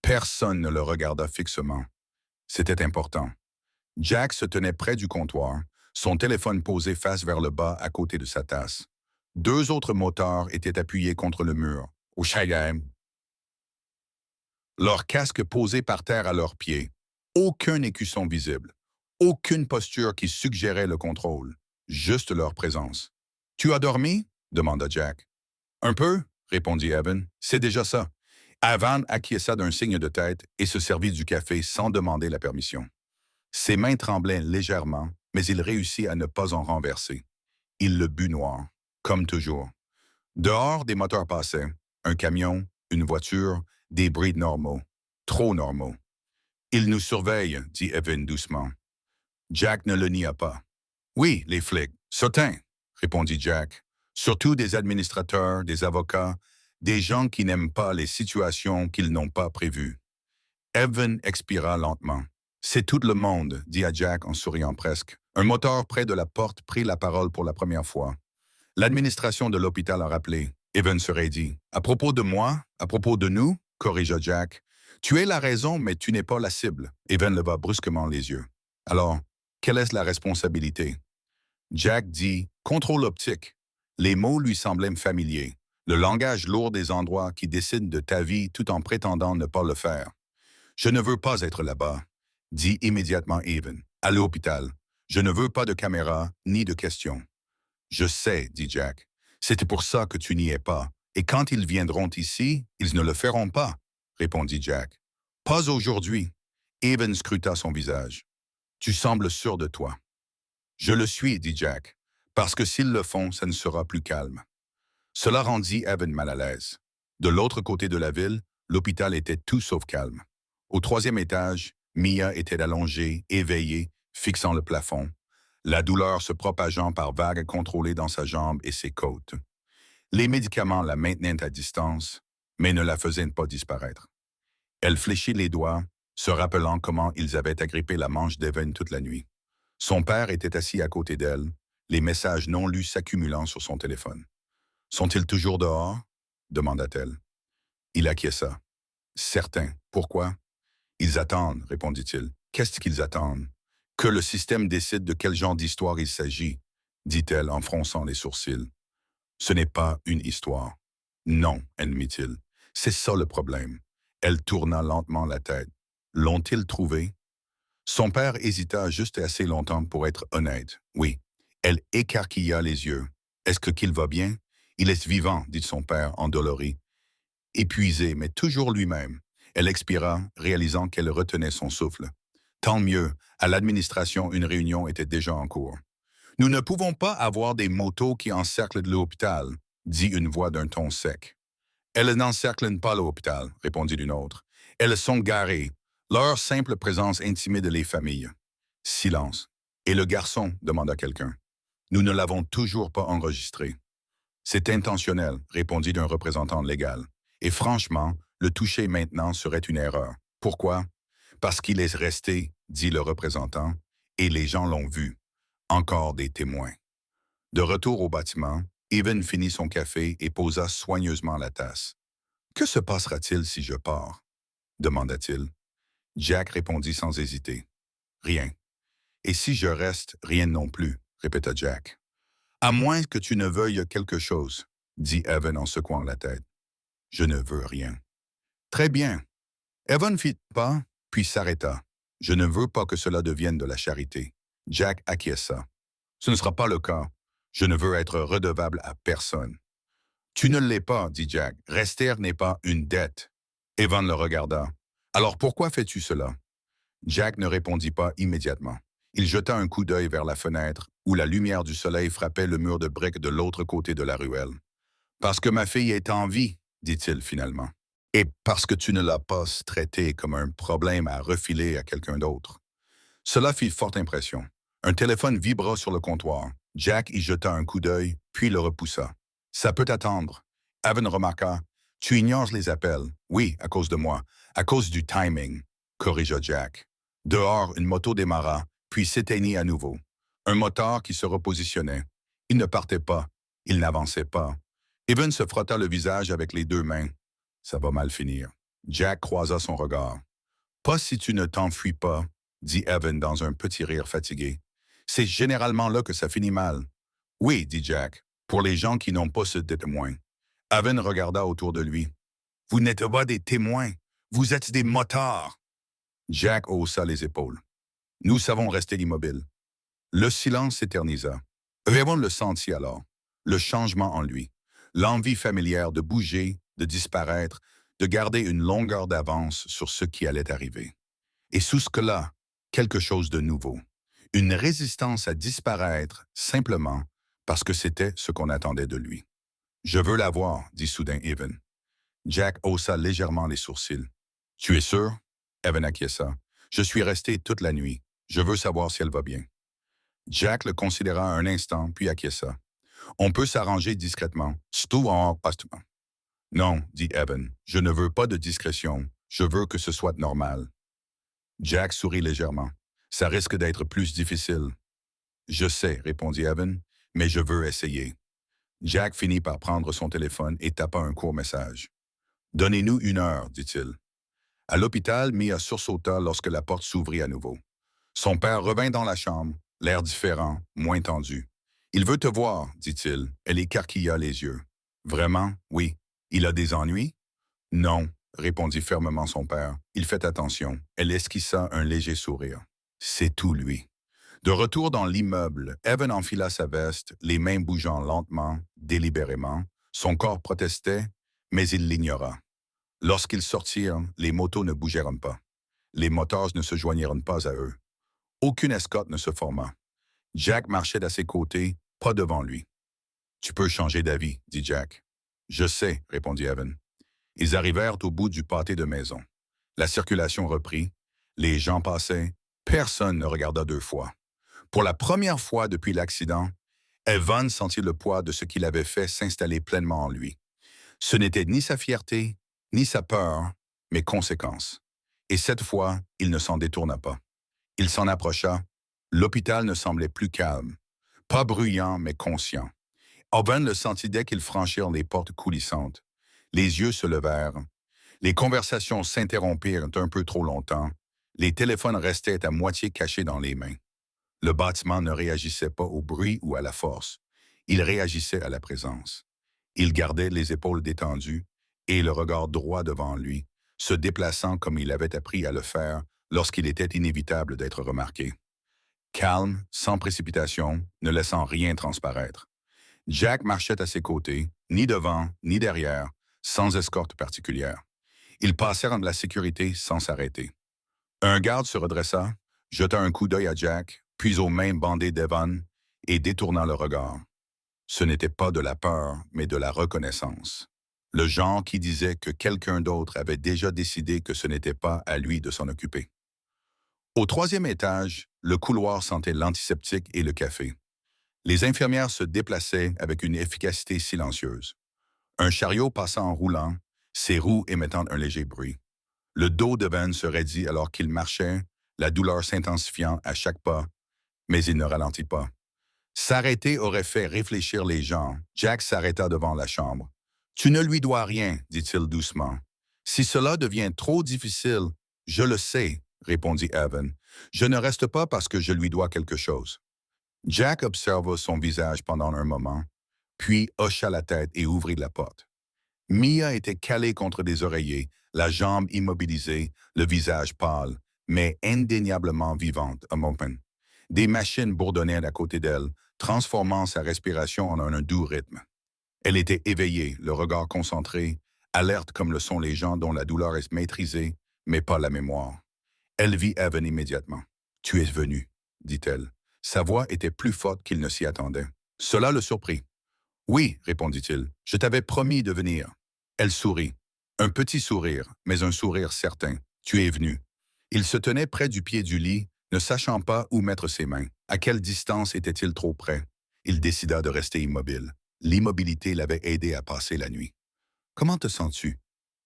Personne ne le regarda fixement. C'était important. Jack se tenait près du comptoir, son téléphone posé face vers le bas à côté de sa tasse. Deux autres motards étaient appuyés contre le mur, au Cheyenne. Leurs casques posés par terre à leurs pieds. Aucun écusson visible. Aucune posture qui suggérait le contrôle. Juste leur présence. « Tu as dormi ?» demanda Jack. « Un peu ?» répondit Evan. « C'est déjà ça. » Evan acquiesça d'un signe de tête et se servit du café sans demander la permission. Ses mains tremblaient légèrement, mais il réussit à ne pas en renverser. Il le but noir, comme toujours. Dehors, des moteurs passaient. Un camion, une voiture, des bruits normaux. Trop normaux. « Ils nous surveillent, » dit Evan doucement. Jack ne le nia pas. « Oui, les flics, certain, » répondit Jack. « Surtout des administrateurs, des avocats, des gens qui n'aiment pas les situations qu'ils n'ont pas prévues. » Evan expira lentement. « C'est tout le monde, » dit à Jack en souriant presque. Un moteur près de la porte prit la parole pour la première fois. L'administration de l'hôpital a rappelé. Evan se raidit. « À propos de moi, à propos de nous, » corrigea Jack. « Tu es la raison, mais tu n'es pas la cible. » Evan leva brusquement les yeux. « Alors, quelle est la responsabilité? » Jack dit « contrôle optique ». Les mots lui semblaient familiers. Le langage lourd des endroits qui décident de ta vie tout en prétendant ne pas le faire. « Je ne veux pas être là-bas », dit immédiatement Evan. « À l'hôpital. Je ne veux pas de caméra ni de questions. »« Je sais, » dit Jack. « C'était pour ça que tu n'y es pas. Et quand ils viendront ici, ils ne le feront pas, » répondit Jack. « Pas aujourd'hui. » Evan scruta son visage. « Tu sembles sûr de toi. »« Je le suis, » dit Jack, « parce que s'ils le font, ça ne sera plus calme. » Cela rendit Evan mal à l'aise. De l'autre côté de la ville, l'hôpital était tout sauf calme. Au troisième étage, Mia était allongée, éveillée, fixant le plafond, la douleur se propageant par vagues contrôlées dans sa jambe et ses côtes. Les médicaments la maintenaient à distance, mais ne la faisaient pas disparaître. Elle fléchit les doigts, se rappelant comment ils avaient agrippé la manche d'Evan toute la nuit. Son père était assis à côté d'elle, les messages non lus s'accumulant sur son téléphone. « Sont-ils toujours dehors ?» demanda-t-elle. Il acquiesça. « Certain. Pourquoi ?»« Ils attendent, » répondit-il. « Qu'est-ce qu'ils attendent ?»« Que le système décide de quel genre d'histoire il s'agit, » dit-elle en fronçant les sourcils. « Ce n'est pas une histoire. »« Non, » admit-il. « C'est ça le problème. » Elle tourna lentement la tête. « L'ont-ils trouvé ?» Son père hésita juste assez longtemps pour être honnête. « Oui. » Elle écarquilla les yeux. « Est-ce qu'il va bien ?»« Il est vivant, » dit son père, endolori. Épuisé, mais toujours lui-même. Elle expira, réalisant qu'elle retenait son souffle. Tant mieux, à l'administration, une réunion était déjà en cours. « Nous ne pouvons pas avoir des motos qui encerclent l'hôpital, » dit une voix d'un ton sec. « Elles n'encerclent pas l'hôpital, » répondit une autre. « Elles sont garées. Leur simple présence intimide les familles. Silence. Et le garçon demanda quelqu'un. Nous ne l'avons toujours pas enregistré. C'est intentionnel, répondit un représentant légal. Et franchement, le toucher maintenant serait une erreur. Pourquoi? Parce qu'il est resté, dit le représentant, et les gens l'ont vu. Encore des témoins. De retour au bâtiment, Evan finit son café et posa soigneusement la tasse. Que se passera-t-il si je pars? Demanda-t-il. Jack répondit sans hésiter. Rien. Et si je reste, rien non plus, répéta Jack. À moins que tu ne veuilles quelque chose, dit Evan en secouant la tête. Je ne veux rien. Très bien. Evan fit pas, puis s'arrêta. Je ne veux pas que cela devienne de la charité. Jack acquiesça. Ce ne sera pas le cas. Je ne veux être redevable à personne. Tu ne l'es pas, dit Jack. Rester n'est pas une dette. Evan le regarda. Alors pourquoi fais-tu cela? Jack ne répondit pas immédiatement. Il jeta un coup d'œil vers la fenêtre, où la lumière du soleil frappait le mur de briques de l'autre côté de la ruelle. Parce que ma fille est en vie, dit-il finalement. Et parce que tu ne l'as pas traitée comme un problème à refiler à quelqu'un d'autre. Cela fit forte impression. Un téléphone vibra sur le comptoir. Jack y jeta un coup d'œil, puis le repoussa. Ça peut attendre. Evan remarqua. Tu ignores les appels. Oui, à cause de moi. À cause du timing, corrigea Jack. Dehors, une moto démarra, puis s'éteignit à nouveau. Un moteur qui se repositionnait. Il ne partait pas. Il n'avançait pas. Evan se frotta le visage avec les deux mains. Ça va mal finir. Jack croisa son regard. Pas si tu ne t'enfuis pas, dit Evan dans un petit rire fatigué. C'est généralement là que ça finit mal. Oui, dit Jack, pour les gens qui n'ont pas ce témoin. Evan regarda autour de lui. Vous n'êtes pas des témoins, vous êtes des motards. Jack haussa les épaules. Nous savons rester immobiles. Le silence s'éternisa. Evan le sentit alors, le changement en lui, l'envie familière de bouger, de disparaître, de garder une longueur d'avance sur ce qui allait arriver. Et sous ce que-là, quelque chose de nouveau. Une résistance à disparaître simplement parce que c'était ce qu'on attendait de lui. Je veux la voir, dit soudain Evan. Jack haussa légèrement les sourcils. Tu es sûr? Evan acquiesça. Je suis resté toute la nuit. Je veux savoir si elle va bien. Jack le considéra un instant, puis acquiesça. On peut s'arranger discrètement. Non, dit Evan, je ne veux pas de discrétion. Je veux que ce soit normal. Jack sourit légèrement. Ça risque d'être plus difficile. Je sais, répondit Evan, mais je veux essayer. Jack finit par prendre son téléphone et tapa un court message. Donnez-nous 1 heure, dit-il. À l'hôpital, Mia sursauta lorsque la porte s'ouvrit à nouveau. Son père revint dans la chambre, l'air différent, moins tendu. Il veut te voir, dit-il. Elle écarquilla les yeux. Vraiment? Oui. Il a des ennuis? Non, répondit fermement son père. Il fait attention. Elle esquissa un léger sourire. C'est tout, lui. De retour dans l'immeuble, Evan enfila sa veste, les mains bougeant lentement, délibérément. Son corps protestait, mais il l'ignora. Lorsqu'ils sortirent, les motos ne bougèrent pas. Les moteurs ne se joignirent pas à eux. Aucune escorte ne se forma. Jack marchait à ses côtés, pas devant lui. « Tu peux changer d'avis, » dit Jack. « Je sais, » répondit Evan. Ils arrivèrent au bout du pâté de maison. La circulation reprit. Les gens passaient. Personne ne regarda 2 fois. Pour la première fois depuis l'accident, Evan sentit le poids de ce qu'il avait fait s'installer pleinement en lui. Ce n'était ni sa fierté, ni sa peur, mais conséquence. Et cette fois, il ne s'en détourna pas. Il s'en approcha. L'hôpital ne semblait plus calme. Pas bruyant, mais conscient. Evan le sentit dès qu'ils franchirent les portes coulissantes. Les yeux se levèrent. Les conversations s'interrompirent un peu trop longtemps. Les téléphones restaient à moitié cachés dans les mains. Le bâtiment ne réagissait pas au bruit ou à la force. Il réagissait à la présence. Il gardait les épaules détendues et le regard droit devant lui, se déplaçant comme il avait appris à le faire lorsqu'il était inévitable d'être remarqué. Calme, sans précipitation, ne laissant rien transparaître. Jack marchait à ses côtés, ni devant, ni derrière, sans escorte particulière. Ils passèrent de la sécurité sans s'arrêter. Un garde se redressa, jeta un coup d'œil à Jack, puis aux mains bandées d'Evan, et détourna le regard. Ce n'était pas de la peur, mais de la reconnaissance. Le genre qui disait que quelqu'un d'autre avait déjà décidé que ce n'était pas à lui de s'en occuper. Au troisième étage, le couloir sentait l'antiseptique et le café. Les infirmières se déplaçaient avec une efficacité silencieuse. Un chariot passant en roulant, ses roues émettant un léger bruit. Le dos d'Evan se raidit alors qu'il marchait, la douleur s'intensifiant à chaque pas, mais il ne ralentit pas. S'arrêter aurait fait réfléchir les gens. Jack s'arrêta devant la chambre. Tu ne lui dois rien, dit-il doucement. Si cela devient trop difficile, je le sais, répondit Evan. Je ne reste pas parce que je lui dois quelque chose. Jack observa son visage pendant un moment, puis hocha la tête et ouvrit la porte. Mia était calée contre des oreillers, la jambe immobilisée, le visage pâle, mais indéniablement vivante à moment. Des machines bourdonnaient à côté d'elle, transformant sa respiration en un doux rythme. Elle était éveillée, le regard concentré, alerte comme le sont les gens dont la douleur est maîtrisée, mais pas la mémoire. Elle vit Evan immédiatement. « Tu es venu, dit-elle. Sa voix était plus forte qu'il ne s'y attendait. Cela le surprit. « Oui, répondit-il, je t'avais promis de venir. » Elle sourit. Un petit sourire, mais un sourire certain. « Tu es venu. » Il se tenait près du pied du lit, ne sachant pas où mettre ses mains. À quelle distance était-il trop près? Il décida de rester immobile. L'immobilité l'avait aidé à passer la nuit. « Comment te sens-tu? »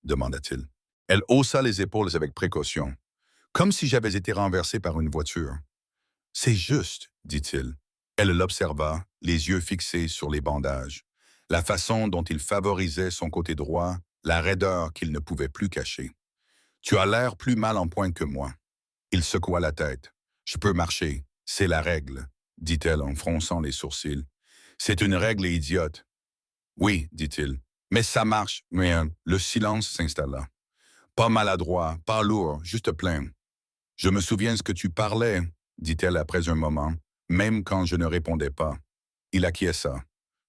demanda-t-il. Elle haussa les épaules avec précaution, comme si j'avais été renversé par une voiture. « C'est juste, dit-il. » Elle l'observa, les yeux fixés sur les bandages, la façon dont il favorisait son côté droit, la raideur qu'il ne pouvait plus cacher. « Tu as l'air plus mal en point que moi. » Il secoua la tête. « Je peux marcher, c'est la règle, » dit-elle en fronçant les sourcils. « C'est une règle idiote. » « Oui, dit-il, mais ça marche. » Mais le silence s'installa. Pas maladroit, pas lourd, juste plein. « Je me souviens ce que tu parlais, » dit-elle après un moment, même quand je ne répondais pas. Il acquiesça.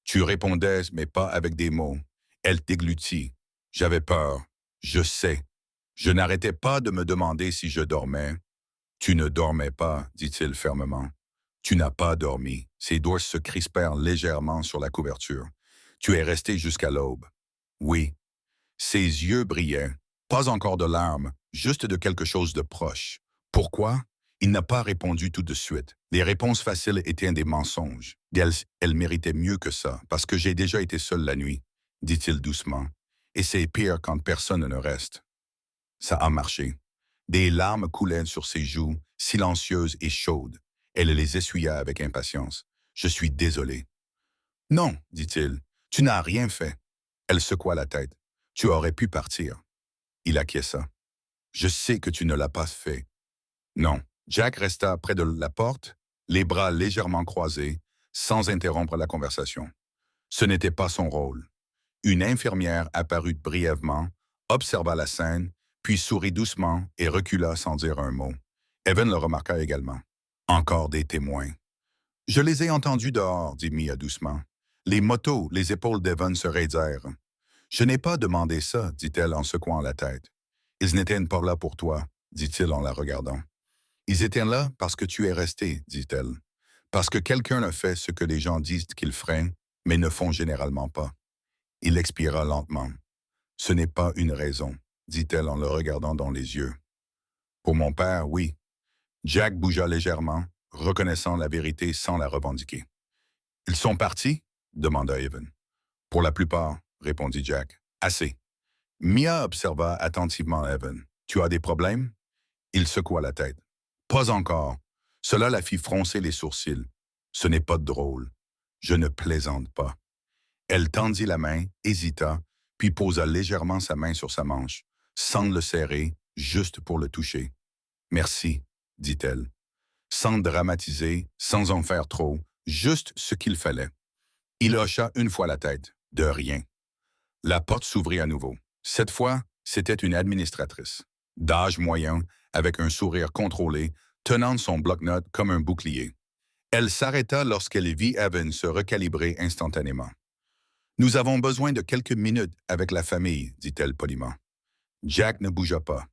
Tu répondais, mais pas avec des mots. Elle déglutit. J'avais peur. Je sais. Je n'arrêtais pas de me demander si je dormais. Tu ne dormais pas, dit-il fermement. Tu n'as pas dormi. Ses doigts se crispèrent légèrement sur la couverture. Tu es resté jusqu'à l'aube. Oui. Ses yeux brillaient. Pas encore de larmes, juste de quelque chose de proche. Pourquoi? Il n'a pas répondu tout de suite. Les réponses faciles étaient des mensonges. Elle méritait mieux que ça, parce que j'ai déjà été seul la nuit, dit-il doucement. Et c'est pire quand personne ne reste. Ça a marché. Des larmes coulaient sur ses joues, silencieuses et chaudes. Elle les essuya avec impatience. Je suis désolé. Non, dit-il, tu n'as rien fait. Elle secoua la tête. Tu aurais pu partir. Il acquiesça. Je sais que tu ne l'as pas fait. Non. Jack resta près de la porte, les bras légèrement croisés, sans interrompre la conversation. Ce n'était pas son rôle. Une infirmière apparut brièvement, observa la scène, puis sourit doucement et recula sans dire un mot. Evan le remarqua également. Encore des témoins. « Je les ai entendus dehors, dit Mia doucement. Les motos, les épaules d'Evan se raidirent. « Je n'ai pas demandé ça, dit-elle en secouant la tête. Ils n'étaient pas là pour toi, dit-il en la regardant. Ils étaient là parce que tu es resté, dit-elle. Parce que quelqu'un a fait ce que les gens disent qu'ils feraient, mais ne font généralement pas. Il expira lentement. Ce n'est pas une raison, dit-elle en le regardant dans les yeux. Pour mon père, oui. Jack bougea légèrement, reconnaissant la vérité sans la revendiquer. Ils sont partis? Demanda Evan. Pour la plupart, répondit Jack. Assez. Mia observa attentivement Evan. Tu as des problèmes? Il secoua la tête. Pas encore. Cela la fit froncer les sourcils. Ce n'est pas drôle. Je ne plaisante pas. Elle tendit la main, hésita, puis posa légèrement sa main sur sa manche, sans le serrer, juste pour le toucher. Merci, dit-elle. Sans dramatiser, sans en faire trop, juste ce qu'il fallait. Il hocha une fois la tête. De rien. La porte s'ouvrit à nouveau. Cette fois, c'était une administratrice, d'âge moyen, avec un sourire contrôlé, tenant son bloc-notes comme un bouclier. Elle s'arrêta lorsqu'elle vit Evan se recalibrer instantanément. « Nous avons besoin de quelques minutes avec la famille, dit-elle poliment. Jack ne bougea pas.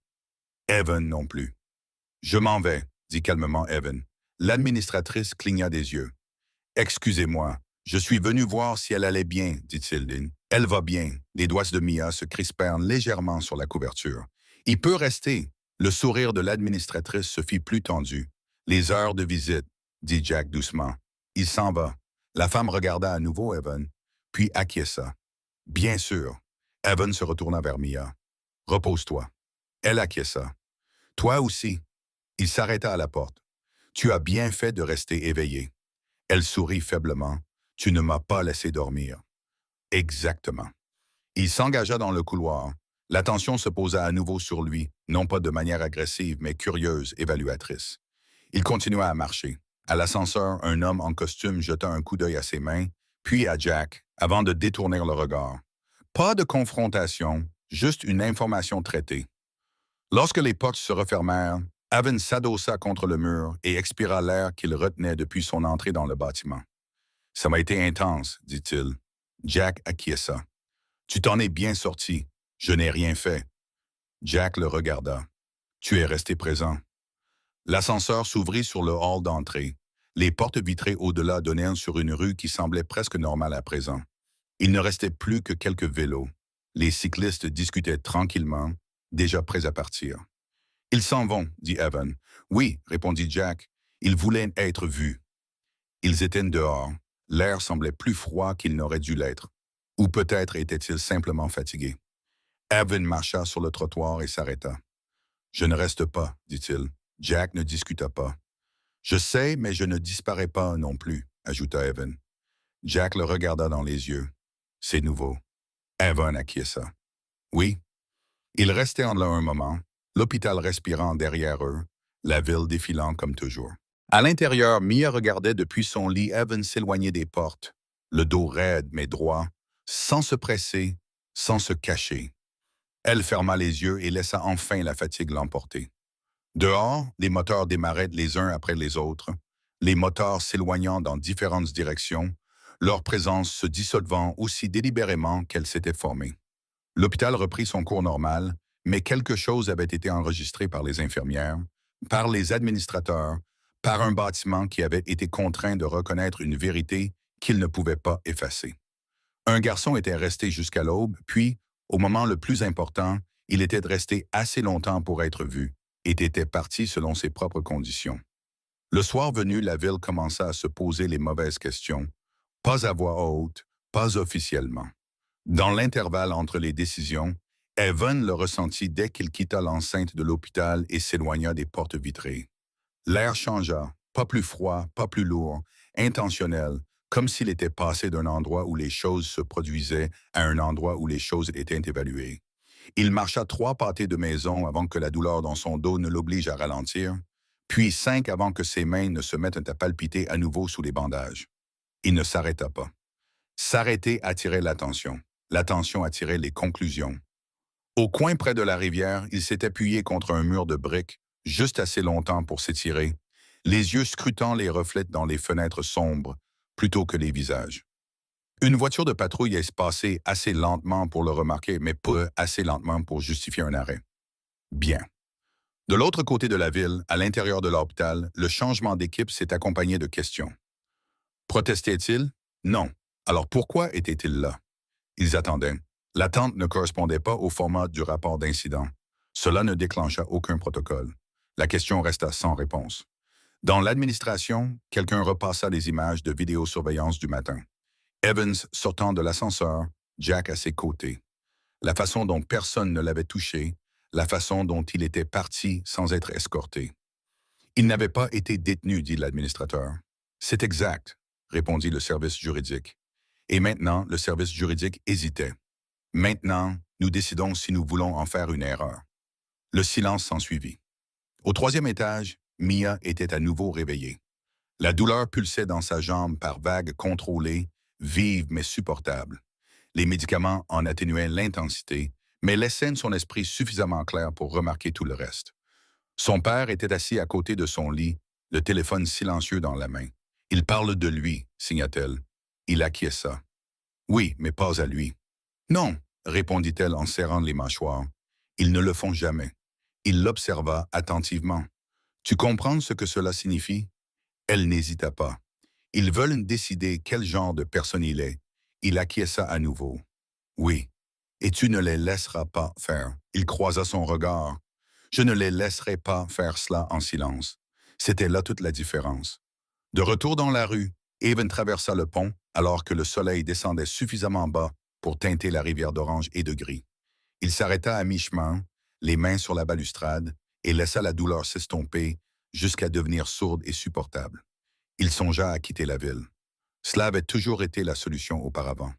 Evan non plus. « Je m'en vais, dit calmement Evan. L'administratrice cligna des yeux. « Excusez-moi, je suis venu voir si elle allait bien, dit-il Elle va bien. Les doigts de Mia se crispèrent légèrement sur la couverture. Il peut rester. Le sourire de l'administratrice se fit plus tendu. Les heures de visite, dit Jack doucement. Il s'en va. La femme regarda à nouveau Evan, puis acquiesça. Bien sûr. Evan se retourna vers Mia. Repose-toi. Elle acquiesça. Toi aussi. Il s'arrêta à la porte. Tu as bien fait de rester éveillé. Elle sourit faiblement. Tu ne m'as pas laissé dormir. Exactement. Il s'engagea dans le couloir. L'attention se posa à nouveau sur lui, non pas de manière agressive, mais curieuse, évaluatrice. Il continua à marcher. À l'ascenseur, un homme en costume jeta un coup d'œil à ses mains, puis à Jack, avant de détourner le regard. Pas de confrontation, juste une information traitée. Lorsque les portes se refermèrent, Evan s'adossa contre le mur et expira l'air qu'il retenait depuis son entrée dans le bâtiment. « Ça m'a été intense, dit-il. » Jack acquiesça. « Tu t'en es bien sorti. Je n'ai rien fait. » Jack le regarda. « Tu es resté présent. » L'ascenseur s'ouvrit sur le hall d'entrée. Les portes vitrées au-delà donnèrent sur une rue qui semblait presque normale à présent. Il ne restait plus que quelques vélos. Les cyclistes discutaient tranquillement, déjà prêts à partir. « Ils s'en vont, dit Evan. « Oui, répondit Jack. Ils voulaient être vus. » Ils étaient dehors. L'air semblait plus froid qu'il n'aurait dû l'être. Ou peut-être étaient-ils simplement fatigués. Evan marcha sur le trottoir et s'arrêta. « Je ne reste pas, dit-il. » Jack ne discuta pas. « Je sais, mais je ne disparais pas non plus, ajouta Evan. Jack le regarda dans les yeux. « C'est nouveau. » Evan acquiesça. « Oui. » Ils restèrent là un moment, l'hôpital respirant derrière eux, la ville défilant comme toujours. À l'intérieur, Mia regardait depuis son lit Evan s'éloigner des portes, le dos raide mais droit, sans se presser, sans se cacher. Elle ferma les yeux et laissa enfin la fatigue l'emporter. Dehors, les moteurs démarraient les uns après les autres, les moteurs s'éloignant dans différentes directions, leur présence se dissolvant aussi délibérément qu'elle s'était formée. L'hôpital reprit son cours normal, mais quelque chose avait été enregistré par les infirmières, par les administrateurs, par un bâtiment qui avait été contraint de reconnaître une vérité qu'il ne pouvait pas effacer. Un garçon était resté jusqu'à l'aube, puis, au moment le plus important, il était resté assez longtemps pour être vu et était parti selon ses propres conditions. Le soir venu, la ville commença à se poser les mauvaises questions, pas à voix haute, pas officiellement. Dans l'intervalle entre les décisions, Evan le ressentit dès qu'il quitta l'enceinte de l'hôpital et s'éloigna des portes vitrées. L'air changea, pas plus froid, pas plus lourd, intentionnel, comme s'il était passé d'un endroit où les choses se produisaient à un endroit où les choses étaient évaluées. Il marcha 3 pâtés de maison avant que la douleur dans son dos ne l'oblige à ralentir, puis 5 avant que ses mains ne se mettent à palpiter à nouveau sous les bandages. Il ne s'arrêta pas. S'arrêter attirait l'attention. L'attention attirait les conclusions. Au coin près de la rivière, il s'est appuyé contre un mur de briques, juste assez longtemps pour s'étirer, les yeux scrutant les reflets dans les fenêtres sombres, plutôt que les visages. Une voiture de patrouille est passée assez lentement pour le remarquer, mais pas assez lentement pour justifier un arrêt. Bien. De l'autre côté de la ville, à l'intérieur de l'hôpital, le changement d'équipe s'est accompagné de questions. Protestait-il? Non. Alors pourquoi était-il là? Ils attendaient. L'attente ne correspondait pas au format du rapport d'incident. Cela ne déclencha aucun protocole. La question resta sans réponse. Dans l'administration, quelqu'un repassa les images de vidéosurveillance du matin. Evans sortant de l'ascenseur, Jack à ses côtés. La façon dont personne ne l'avait touché, la façon dont il était parti sans être escorté. Il n'avait pas été détenu, dit l'administrateur. C'est exact, répondit le service juridique. Et maintenant, le service juridique hésitait. Maintenant, nous décidons si nous voulons en faire une erreur. Le silence s'ensuivit. Au 3e étage, Mia était à nouveau réveillée. La douleur pulsait dans sa jambe par vagues contrôlées, vives mais supportables. Les médicaments en atténuaient l'intensité, mais laissaient son esprit suffisamment clair pour remarquer tout le reste. Son père était assis à côté de son lit, le téléphone silencieux dans la main. « Il parle de lui », signa-t-elle. Il acquiesça. « Oui, mais pas à lui. »« Non », répondit-elle en serrant les mâchoires. « Ils ne le font jamais. » Il l'observa attentivement. « Tu comprends ce que cela signifie ?» Elle n'hésita pas. « Ils veulent décider quel genre de personne il est. » Il acquiesça à nouveau. Oui. Et tu ne les laisseras pas faire. Il croisa son regard. Je ne les laisserai pas faire cela en silence. C'était là toute la différence. De retour dans la rue, Evan traversa le pont alors que le soleil descendait suffisamment bas pour teinter la rivière d'orange et de gris. Il s'arrêta à mi-chemin, les mains sur la balustrade, et laissa la douleur s'estomper jusqu'à devenir sourde et supportable. Il songea à quitter la ville. Cela avait toujours été la solution auparavant.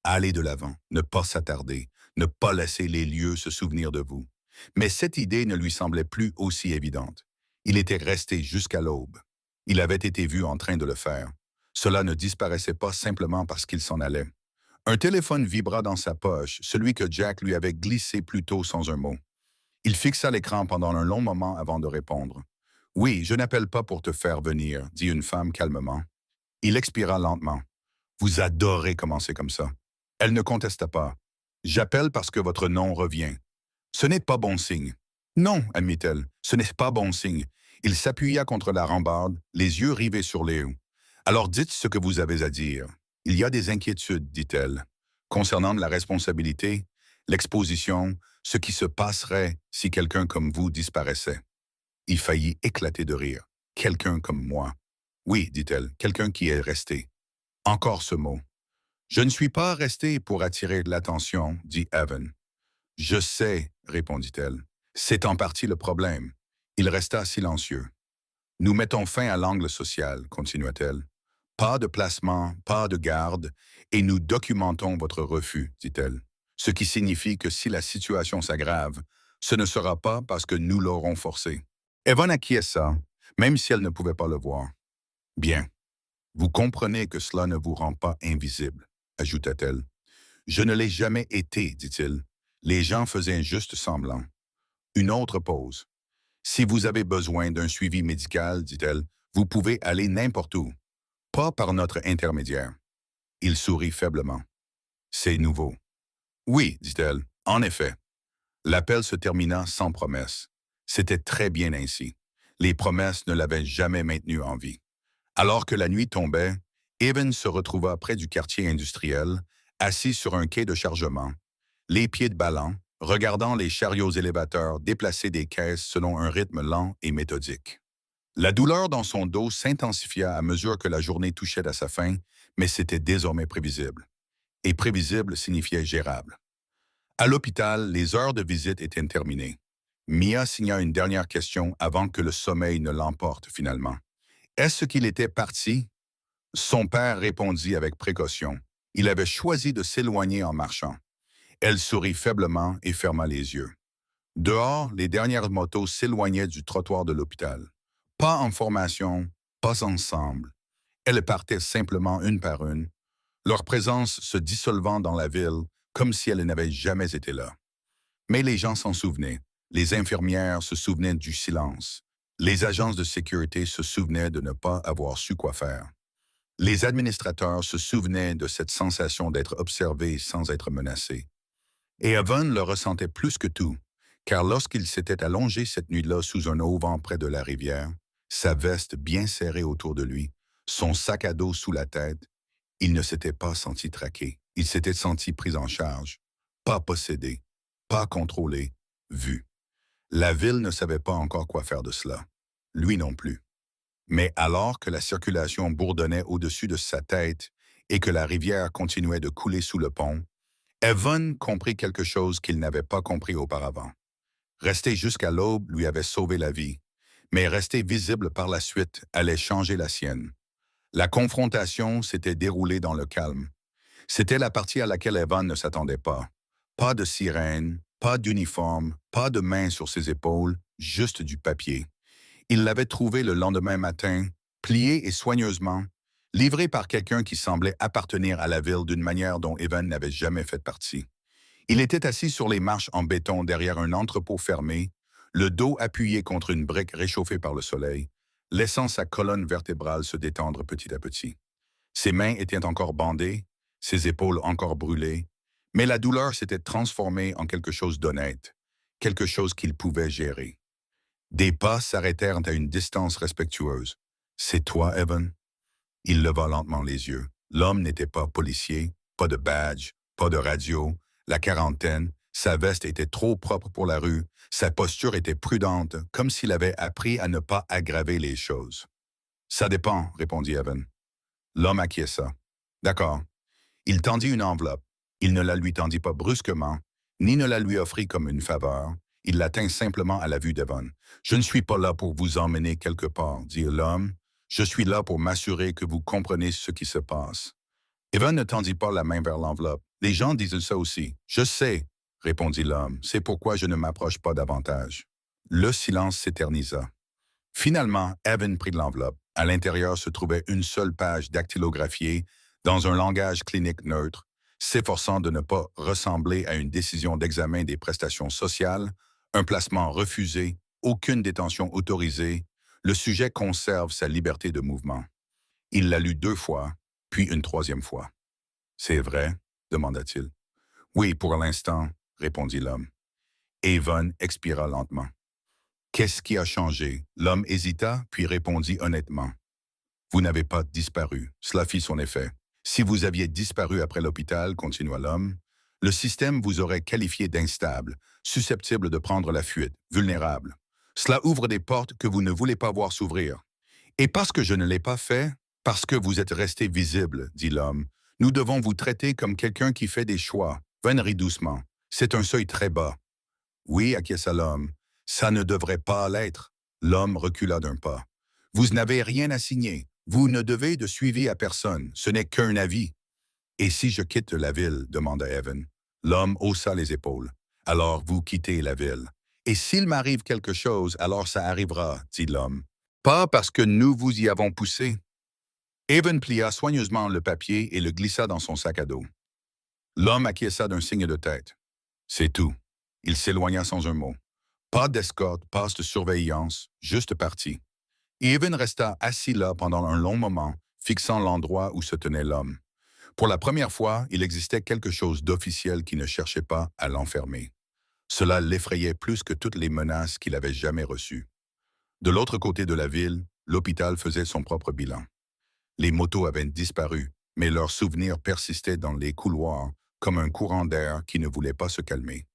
Aller de l'avant, ne pas s'attarder, ne pas laisser les lieux se souvenir de vous. Mais cette idée ne lui semblait plus aussi évidente. Il était resté jusqu'à l'aube. Il avait été vu en train de le faire. Cela ne disparaissait pas simplement parce qu'il s'en allait. Un téléphone vibra dans sa poche, celui que Jack lui avait glissé plus tôt sans un mot. Il fixa l'écran pendant un long moment avant de répondre. « Oui, je n'appelle pas pour te faire venir, » dit une femme calmement. Il expira lentement. « Vous adorez commencer comme ça. » Elle ne contesta pas. « J'appelle parce que votre nom revient. » « Ce n'est pas bon signe. »« Non, » admit-elle, « ce n'est pas bon signe. » Il s'appuya contre la rambarde, les yeux rivés sur Léo. « Alors dites ce que vous avez à dire. »« Il y a des inquiétudes, » dit-elle, « concernant la responsabilité, l'exposition, ce qui se passerait si quelqu'un comme vous disparaissait. » Il faillit éclater de rire. « Quelqu'un comme moi. »« Oui, » dit-elle, « quelqu'un qui est resté. » Encore ce mot. « Je ne suis pas resté pour attirer l'attention, » dit Evan. « Je sais, » répondit-elle. « C'est en partie le problème. » Il resta silencieux. « Nous mettons fin à l'angle social, » continua-t-elle. « Pas de placement, pas de garde, et nous documentons votre refus, dit-elle. Ce qui signifie que si la situation s'aggrave, ce ne sera pas parce que nous l'aurons forcé. Evan acquiesça, même si elle ne pouvait pas le voir. « Bien. Vous comprenez que cela ne vous rend pas invisible, » ajouta-t-elle. « Je ne l'ai jamais été, dit-il. Les gens faisaient juste semblant. » Une autre pause. « Si vous avez besoin d'un suivi médical, dit-elle, vous pouvez aller n'importe où. Pas par notre intermédiaire. » Il sourit faiblement. « C'est nouveau. »« Oui, dit-elle, en effet. » L'appel se termina sans promesse. C'était très bien ainsi. Les promesses ne l'avaient jamais maintenu en vie. Alors que la nuit tombait, Evan se retrouva près du quartier industriel, assis sur un quai de chargement, les pieds de ballants, regardant les chariots élévateurs déplacer des caisses selon un rythme lent et méthodique. La douleur dans son dos s'intensifia à mesure que la journée touchait à sa fin, mais c'était désormais prévisible. Et prévisible signifiait gérable. À l'hôpital, les heures de visite étaient terminées. Mia signa une dernière question avant que le sommeil ne l'emporte finalement. Est-ce qu'il était parti? Son père répondit avec précaution. Il avait choisi de s'éloigner en marchant. Elle sourit faiblement et ferma les yeux. Dehors, les dernières motos s'éloignaient du trottoir de l'hôpital. Pas en formation, pas ensemble. Elles partaient simplement une par une, leur présence se dissolvant dans la ville comme si elles n'avaient jamais été là. Mais les gens s'en souvenaient. Les infirmières se souvenaient du silence. Les agences de sécurité se souvenaient de ne pas avoir su quoi faire. Les administrateurs se souvenaient de cette sensation d'être observés sans être menacés. Et Evan le ressentait plus que tout, car lorsqu'il s'était allongé cette nuit-là sous un auvent près de la rivière, sa veste bien serrée autour de lui, son sac à dos sous la tête, il ne s'était pas senti traqué. Il s'était senti pris en charge, pas possédé, pas contrôlé, vu. La ville ne savait pas encore quoi faire de cela. Lui non plus. Mais alors que la circulation bourdonnait au-dessus de sa tête et que la rivière continuait de couler sous le pont, Evan comprit quelque chose qu'il n'avait pas compris auparavant. Rester jusqu'à l'aube lui avait sauvé la vie, mais rester visible par la suite allait changer la sienne. La confrontation s'était déroulée dans le calme. C'était la partie à laquelle Evan ne s'attendait pas. Pas de sirène, pas d'uniforme, pas de main sur ses épaules, juste du papier. Il l'avait trouvé le lendemain matin, plié et soigneusement, livré par quelqu'un qui semblait appartenir à la ville d'une manière dont Evan n'avait jamais fait partie. Il était assis sur les marches en béton derrière un entrepôt fermé, le dos appuyé contre une brique réchauffée par le soleil, laissant sa colonne vertébrale se détendre petit à petit. Ses mains étaient encore bandées, ses épaules encore brûlées, mais la douleur s'était transformée en quelque chose d'honnête, quelque chose qu'il pouvait gérer. Des pas s'arrêtèrent à une distance respectueuse. « C'est toi, Evan? » Il leva lentement les yeux. L'homme n'était pas policier, pas de badge, Pas de radio, la quarantaine, sa veste était trop propre pour la rue, sa posture était prudente, comme s'il avait appris à ne pas aggraver les choses. Ça dépend, répondit Evan. L'homme acquiesça. D'accord. Il tendit une enveloppe. Il ne la lui tendit pas brusquement, ni ne la lui offrit comme une faveur. Il la tint simplement à la vue d'Evan. Je ne suis pas là pour vous emmener quelque part, dit l'homme. Je suis là pour m'assurer que vous comprenez ce qui se passe. Evan ne tendit pas la main vers l'enveloppe. Les gens disent ça aussi. Je sais, répondit l'homme. C'est pourquoi je ne m'approche pas davantage. Le silence s'éternisa. Finalement, Evan prit l'enveloppe. À l'intérieur se trouvait une seule page dactylographiée dans un langage clinique neutre, s'efforçant de ne pas ressembler à une décision d'examen des prestations sociales, un placement refusé, aucune détention autorisée. Le sujet conserve sa liberté de mouvement. Il la lut 2 fois, puis une troisième fois. C'est vrai? Demanda-t-il. Oui, pour l'instant, répondit l'homme. Evan expira lentement. Qu'est-ce qui a changé? L'homme hésita, puis répondit honnêtement. Vous n'avez pas disparu. Cela fit son effet. Si vous aviez disparu après l'hôpital, continua l'homme, le système vous aurait qualifié d'instable, susceptible de prendre la fuite, vulnérable. Cela ouvre des portes que vous ne voulez pas voir s'ouvrir. Et parce que je ne l'ai pas fait, parce que vous êtes resté visible, dit l'homme, nous devons vous traiter comme quelqu'un qui fait des choix. Van rit doucement. C'est un seuil très bas. Oui, acquiesça l'homme. Ça ne devrait pas l'être. L'homme recula d'un pas. Vous n'avez rien à signer. Vous ne devez de suivi à personne. Ce n'est qu'un avis. Et si je quitte la ville, demanda Evan. L'homme haussa les épaules. Alors vous quittez la ville. Et s'il m'arrive quelque chose, alors ça arrivera, dit l'homme. Pas parce que nous vous y avons poussé. Evan plia soigneusement le papier et le glissa dans son sac à dos. L'homme acquiesça d'un signe de tête. C'est tout. Il s'éloigna sans un mot. Pas d'escorte, pas de surveillance, juste parti. Evan resta assis là pendant un long moment, fixant l'endroit où se tenait l'homme. Pour la première fois, il existait quelque chose d'officiel qui ne cherchait pas à l'enfermer. Cela l'effrayait plus que toutes les menaces qu'il avait jamais reçues. De l'autre côté de la ville, l'hôpital faisait son propre bilan. Les motos avaient disparu, mais leurs souvenirs persistaient dans les couloirs comme un courant d'air qui ne voulait pas se calmer.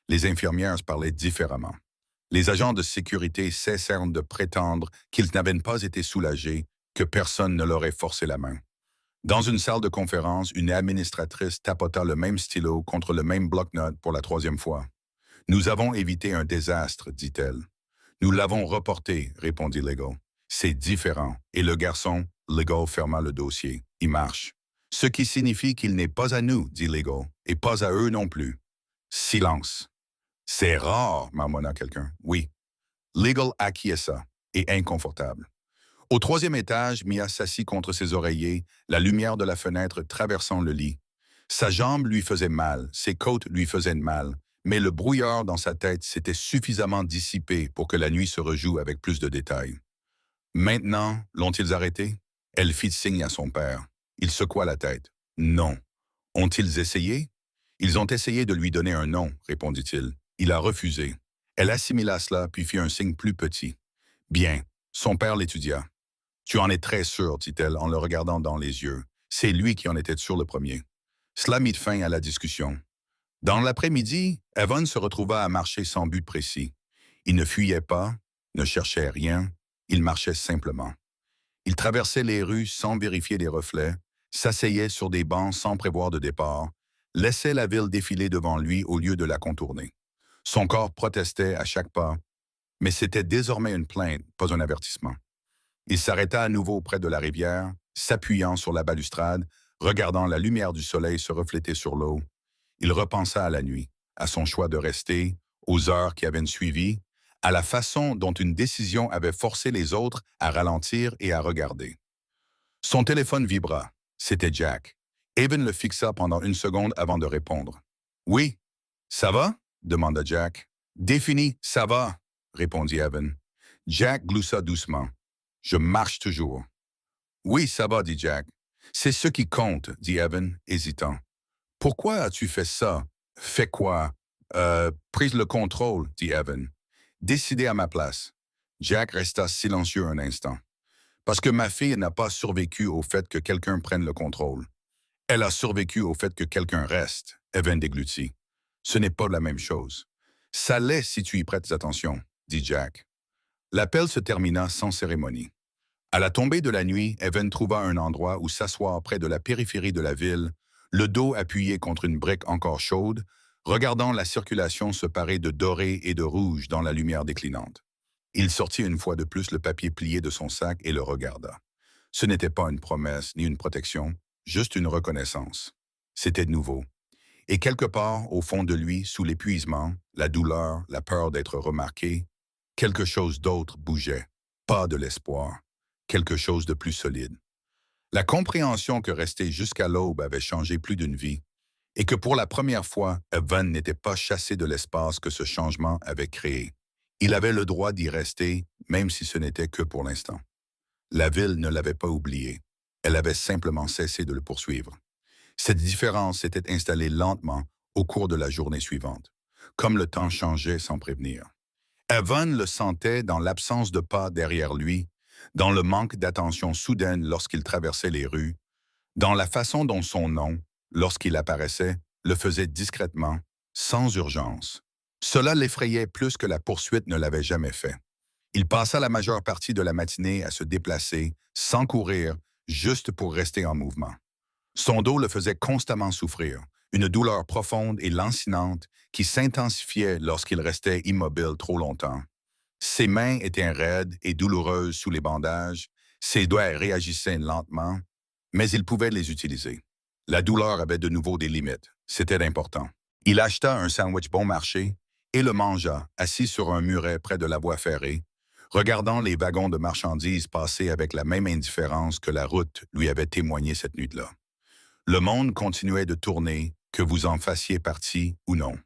Les infirmières parlaient différemment. Les agents de sécurité cessèrent de prétendre qu'ils n'avaient pas été soulagés, que personne ne leur ait forcé la main. Dans une salle de conférence, une administratrice tapota le même stylo contre le même bloc-notes pour la 3e fois. « Nous avons évité un désastre, dit-elle. « Nous l'avons reporté, répondit Lego. « C'est différent. » Et le garçon, Lego ferma le dossier. « Il marche. »« Ce qui signifie qu'il n'est pas à nous, dit Lego, et pas à eux non plus. » Silence. « C'est rare, marmonna quelqu'un. « Oui. » Legal acquiesça, et inconfortable. Au 3e étage, Mia s'assit contre ses oreillers, la lumière de la fenêtre traversant le lit. Sa jambe lui faisait mal, ses côtes lui faisaient mal, mais le brouillard dans sa tête s'était suffisamment dissipé pour que la nuit se rejoue avec plus de détails. Maintenant, l'ont-ils arrêté? Elle fit signe à son père. Il secoua la tête. Non. Ont-ils essayé? Ils ont essayé de lui donner un nom, répondit-il. Il a refusé. Elle assimila cela, puis fit un signe plus petit. Bien. Son père l'étudia. Tu en es très sûr, dit-elle en le regardant dans les yeux. C'est lui qui en était sûr le premier. Cela mit fin à la discussion. Dans l'après-midi, Evan se retrouva à marcher sans but précis. Il ne fuyait pas, ne cherchait rien, il marchait simplement. Il traversait les rues sans vérifier les reflets, s'asseyait sur des bancs sans prévoir de départ, laissait la ville défiler devant lui au lieu de la contourner. Son corps protestait à chaque pas, mais c'était désormais une plainte, pas un avertissement. Il s'arrêta à nouveau près de la rivière, s'appuyant sur la balustrade, regardant la lumière du soleil se refléter sur l'eau. Il repensa à la nuit, à son choix de rester, aux heures qui avaient suivi, à la façon dont une décision avait forcé les autres à ralentir et à regarder. Son téléphone vibra. C'était Jack. Evan le fixa pendant une seconde avant de répondre. « Oui. Ça va? » demanda Jack. « Défini, ça va, » répondit Evan. Jack gloussa doucement. « Je marche toujours. »« Oui, ça va, dit Jack. »« C'est ce qui compte, dit Evan, hésitant. »« Pourquoi as-tu fait ça? »« Fait quoi? »« Prise le contrôle, dit Evan. »« Décidé à ma place. » Jack resta silencieux un instant. « Parce que ma fille n'a pas survécu au fait que quelqu'un prenne le contrôle. » Elle a survécu au fait que quelqu'un reste, Evan déglutit. Ce n'est pas la même chose. Ça l'est si tu y prêtes attention, dit Jack. L'appel se termina sans cérémonie. À la tombée de la nuit, Evan trouva un endroit où s'asseoir près de la périphérie de la ville, le dos appuyé contre une brique encore chaude, regardant la circulation se parer de doré et de rouge dans la lumière déclinante. Il sortit une fois de plus le papier plié de son sac et le regarda. Ce n'était pas une promesse ni une protection, juste une reconnaissance. C'était nouveau. Et quelque part, au fond de lui, sous l'épuisement, la douleur, la peur d'être remarqué, quelque chose d'autre bougeait. Pas de l'espoir. Quelque chose de plus solide. La compréhension que rester jusqu'à l'aube avait changé plus d'une vie, et que pour la première fois, Evan n'était pas chassé de l'espace que ce changement avait créé. Il avait le droit d'y rester, même si ce n'était que pour l'instant. La ville ne l'avait pas oublié. Elle avait simplement cessé de le poursuivre. Cette différence s'était installée lentement au cours de la journée suivante, comme le temps changeait sans prévenir. Evan le sentait dans l'absence de pas derrière lui, dans le manque d'attention soudaine lorsqu'il traversait les rues, dans la façon dont son nom, lorsqu'il apparaissait, le faisait discrètement, sans urgence. Cela l'effrayait plus que la poursuite ne l'avait jamais fait. Il passa la majeure partie de la matinée à se déplacer, sans courir, juste pour rester en mouvement. Son dos le faisait constamment souffrir, une douleur profonde et lancinante qui s'intensifiait lorsqu'il restait immobile trop longtemps. Ses mains étaient raides et douloureuses sous les bandages, ses doigts réagissaient lentement, mais il pouvait les utiliser. La douleur avait de nouveau des limites, c'était important. Il acheta un sandwich bon marché et le mangea, assis sur un muret près de la voie ferrée, regardant les wagons de marchandises passer avec la même indifférence que la route lui avait témoigné cette nuit-là. Le monde continuait de tourner, que vous en fassiez partie ou non.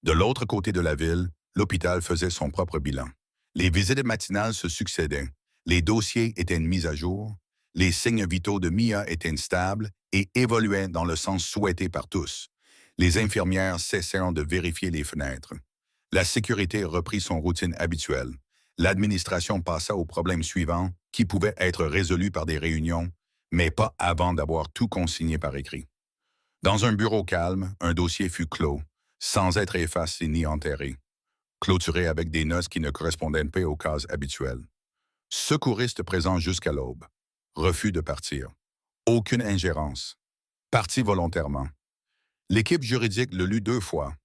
De l'autre côté de la ville, l'hôpital faisait son propre bilan. Les visites matinales se succédaient, les dossiers étaient mis à jour, les signes vitaux de Mia étaient stables et évoluaient dans le sens souhaité par tous. Les infirmières cessèrent de vérifier les fenêtres. La sécurité reprit son routine habituelle. L'administration passa au problème suivant, qui pouvait être résolu par des réunions, mais pas avant d'avoir tout consigné par écrit. Dans un bureau calme, un dossier fut clos, sans être effacé ni enterré, clôturé avec des notes qui ne correspondaient pas aux cases habituelles. Secouriste présent jusqu'à l'aube. Refus de partir. Aucune ingérence. Parti volontairement. L'équipe juridique le lut 2 fois.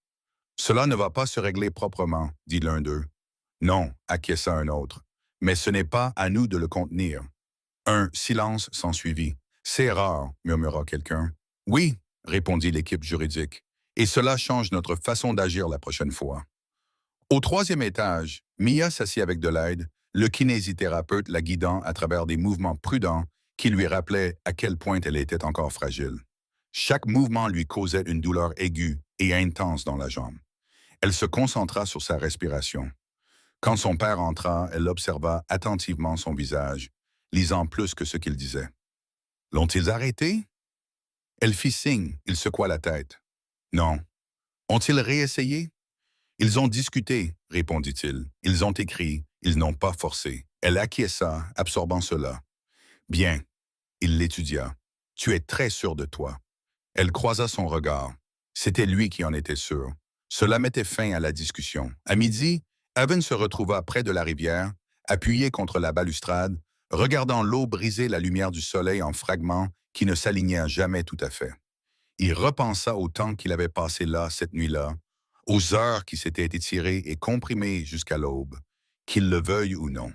Cela ne va pas se régler proprement, dit l'un d'eux. Non, acquiesça un autre. Mais ce n'est pas à nous de le contenir. Un silence s'ensuivit. C'est rare, murmura quelqu'un. Oui, répondit l'équipe juridique. Et cela change notre façon d'agir la prochaine fois. Au 3e étage, Mia s'assit avec de l'aide, le kinésithérapeute la guidant à travers des mouvements prudents qui lui rappelaient à quel point elle était encore fragile. Chaque mouvement lui causait une douleur aiguë et intense dans la jambe. Elle se concentra sur sa respiration. Quand son père entra, elle observa attentivement son visage, lisant plus que ce qu'il disait. L'ont-ils arrêté? Elle fit signe, il secoua la tête. Non. Ont-ils réessayé? Ils ont discuté, répondit-il. Ils ont écrit, ils n'ont pas forcé. Elle acquiesça, absorbant cela. Bien. Il l'étudia. Tu es très sûr de toi. Elle croisa son regard. C'était lui qui en était sûr. Cela mettait fin à la discussion. À midi, Evan se retrouva près de la rivière, appuyé contre la balustrade, regardant l'eau briser la lumière du soleil en fragments qui ne s'alignaient jamais tout à fait. Il repensa au temps qu'il avait passé là cette nuit-là, aux heures qui s'étaient étirées et comprimées jusqu'à l'aube, qu'il le veuille ou non.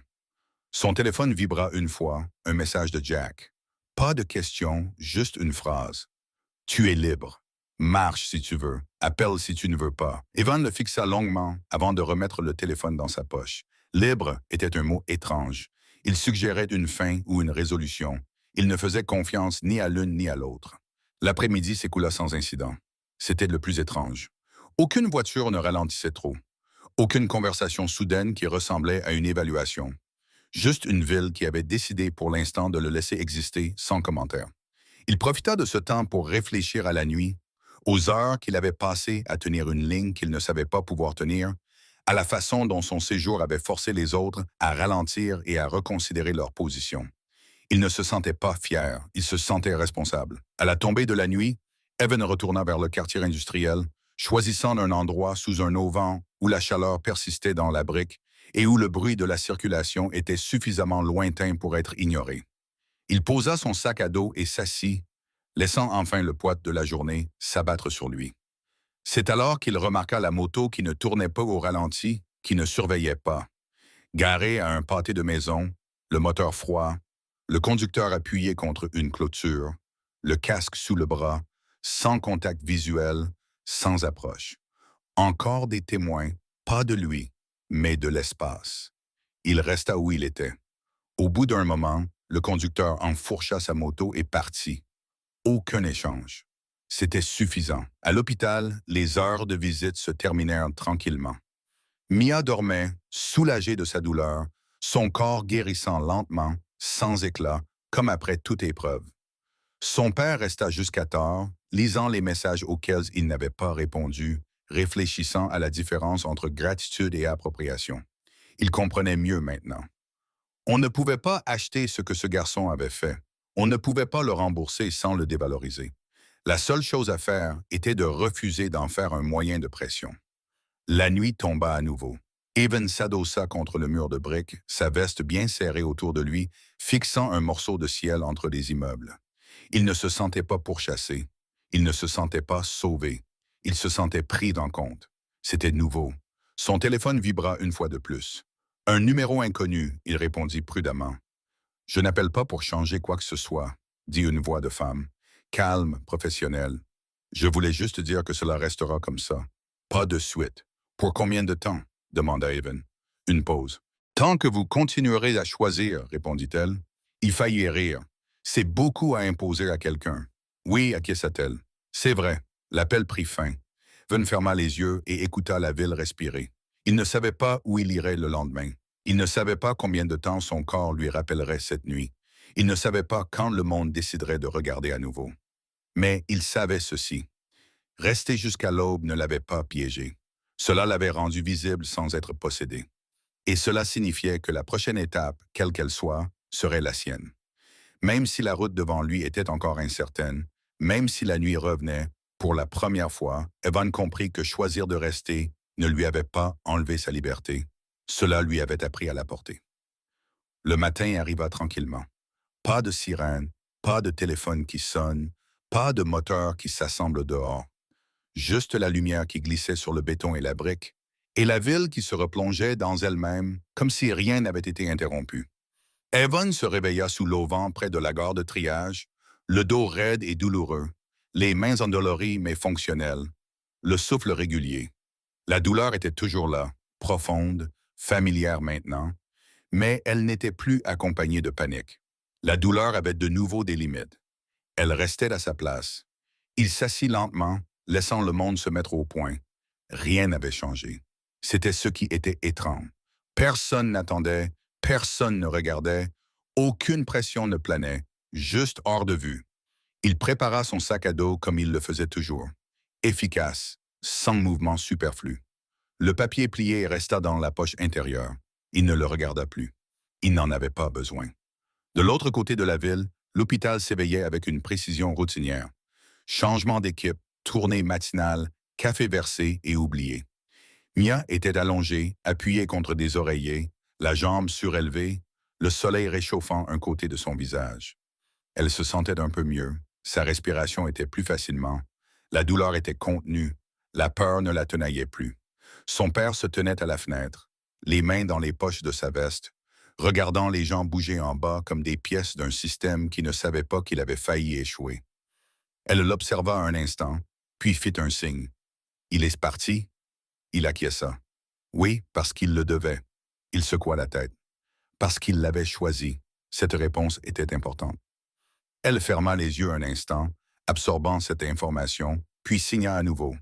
Son téléphone vibra une fois, un message de Jack. Pas de question, juste une phrase. Tu es libre. Marche si tu veux. Appelle si tu ne veux pas. Evan le fixa longuement avant de remettre le téléphone dans sa poche. Libre était un mot étrange. Il suggérait une fin ou une résolution. Il ne faisait confiance ni à l'une ni à l'autre. L'après-midi s'écoula sans incident. C'était le plus étrange. Aucune voiture ne ralentissait trop. Aucune conversation soudaine qui ressemblait à une évaluation. Juste une ville qui avait décidé pour l'instant de le laisser exister sans commentaire. Il profita de ce temps pour réfléchir à la nuit, aux heures qu'il avait passées à tenir une ligne qu'il ne savait pas pouvoir tenir, à la façon dont son séjour avait forcé les autres à ralentir et à reconsidérer leur position. Il ne se sentait pas fier, il se sentait responsable. À la tombée de la nuit, Evan retourna vers le quartier industriel, choisissant un endroit sous un auvent où la chaleur persistait dans la brique et où le bruit de la circulation était suffisamment lointain pour être ignoré. Il posa son sac à dos et s'assit, laissant enfin le poids de la journée s'abattre sur lui. C'est alors qu'il remarqua la moto qui ne tournait pas au ralenti, qui ne surveillait pas. Garé à un pâté de maison, le moteur froid, le conducteur appuyé contre une clôture, le casque sous le bras, sans contact visuel, sans approche. Encore des témoins, pas de lui, mais de l'espace. Il resta où il était. Au bout d'un moment, le conducteur enfourcha sa moto et partit. Aucun échange. C'était suffisant. À l'hôpital, les heures de visite se terminèrent tranquillement. Mia dormait, soulagée de sa douleur, son corps guérissant lentement, sans éclat, comme après toute épreuve. Son père resta jusqu'à tard, lisant les messages auxquels il n'avait pas répondu, réfléchissant à la différence entre gratitude et appropriation. Il comprenait mieux maintenant. On ne pouvait pas acheter ce que ce garçon avait fait. On ne pouvait pas le rembourser sans le dévaloriser. La seule chose à faire était de refuser d'en faire un moyen de pression. La nuit tomba à nouveau. Evan s'adossa contre le mur de briques, sa veste bien serrée autour de lui, fixant un morceau de ciel entre les immeubles. Il ne se sentait pas pourchassé. Il ne se sentait pas sauvé. Il se sentait pris en compte. C'était nouveau. Son téléphone vibra une fois de plus. Un numéro inconnu, il répondit prudemment. Je n'appelle pas pour changer quoi que ce soit, dit une voix de femme, calme, professionnelle. Je voulais juste dire que cela restera comme ça. Pas de suite. Pour combien de temps? Demanda Evan. Une pause. Tant que vous continuerez à choisir, répondit-elle. Il faillit rire. C'est beaucoup à imposer à quelqu'un. Oui, acquiesça-t-elle. C'est vrai. L'appel prit fin. Evan ferma les yeux et écouta la ville respirer. Il ne savait pas où il irait le lendemain. Il ne savait pas combien de temps son corps lui rappellerait cette nuit. Il ne savait pas quand le monde déciderait de regarder à nouveau. Mais il savait ceci. Rester jusqu'à l'aube ne l'avait pas piégé. Cela l'avait rendu visible sans être possédé. Et cela signifiait que la prochaine étape, quelle qu'elle soit, serait la sienne. Même si la route devant lui était encore incertaine, même si la nuit revenait, pour la première fois, Evan comprit que choisir de rester ne lui avait pas enlevé sa liberté. Cela lui avait appris à la porter. Le matin arriva tranquillement. Pas de sirène, pas de téléphone qui sonne, pas de moteur qui s'assemble dehors. Juste la lumière qui glissait sur le béton et la brique, et la ville qui se replongeait dans elle-même comme si rien n'avait été interrompu. Evan se réveilla sous l'auvent près de la gare de triage, le dos raide et douloureux, les mains endolories mais fonctionnelles, le souffle régulier. La douleur était toujours là, profonde, familière maintenant, mais elle n'était plus accompagnée de panique. La douleur avait de nouveau des limites. Elle restait à sa place. Il s'assit lentement, laissant le monde se mettre au point. Rien n'avait changé. C'était ce qui était étrange. Personne n'attendait, personne ne regardait, aucune pression ne planait, juste hors de vue. Il prépara son sac à dos comme il le faisait toujours. Efficace, sans mouvement superflu. Le papier plié resta dans la poche intérieure. Il ne le regarda plus. Il n'en avait pas besoin. De l'autre côté de la ville, l'hôpital s'éveillait avec une précision routinière. Changement d'équipe, tournée matinale, café versé et oublié. Mia était allongée, appuyée contre des oreillers, la jambe surélevée, le soleil réchauffant un côté de son visage. Elle se sentait un peu mieux, sa respiration était plus facilement, la douleur était contenue, la peur ne la tenaillait plus. Son père se tenait à la fenêtre, les mains dans les poches de sa veste, regardant les gens bouger en bas comme des pièces d'un système qui ne savait pas qu'il avait failli échouer. Elle l'observa un instant, puis fit un signe. Il est parti? Il acquiesça. Oui, parce qu'il le devait. Il secoua la tête. Parce qu'il l'avait choisi. Cette réponse était importante. Elle ferma les yeux un instant, absorbant cette information, puis signa à nouveau.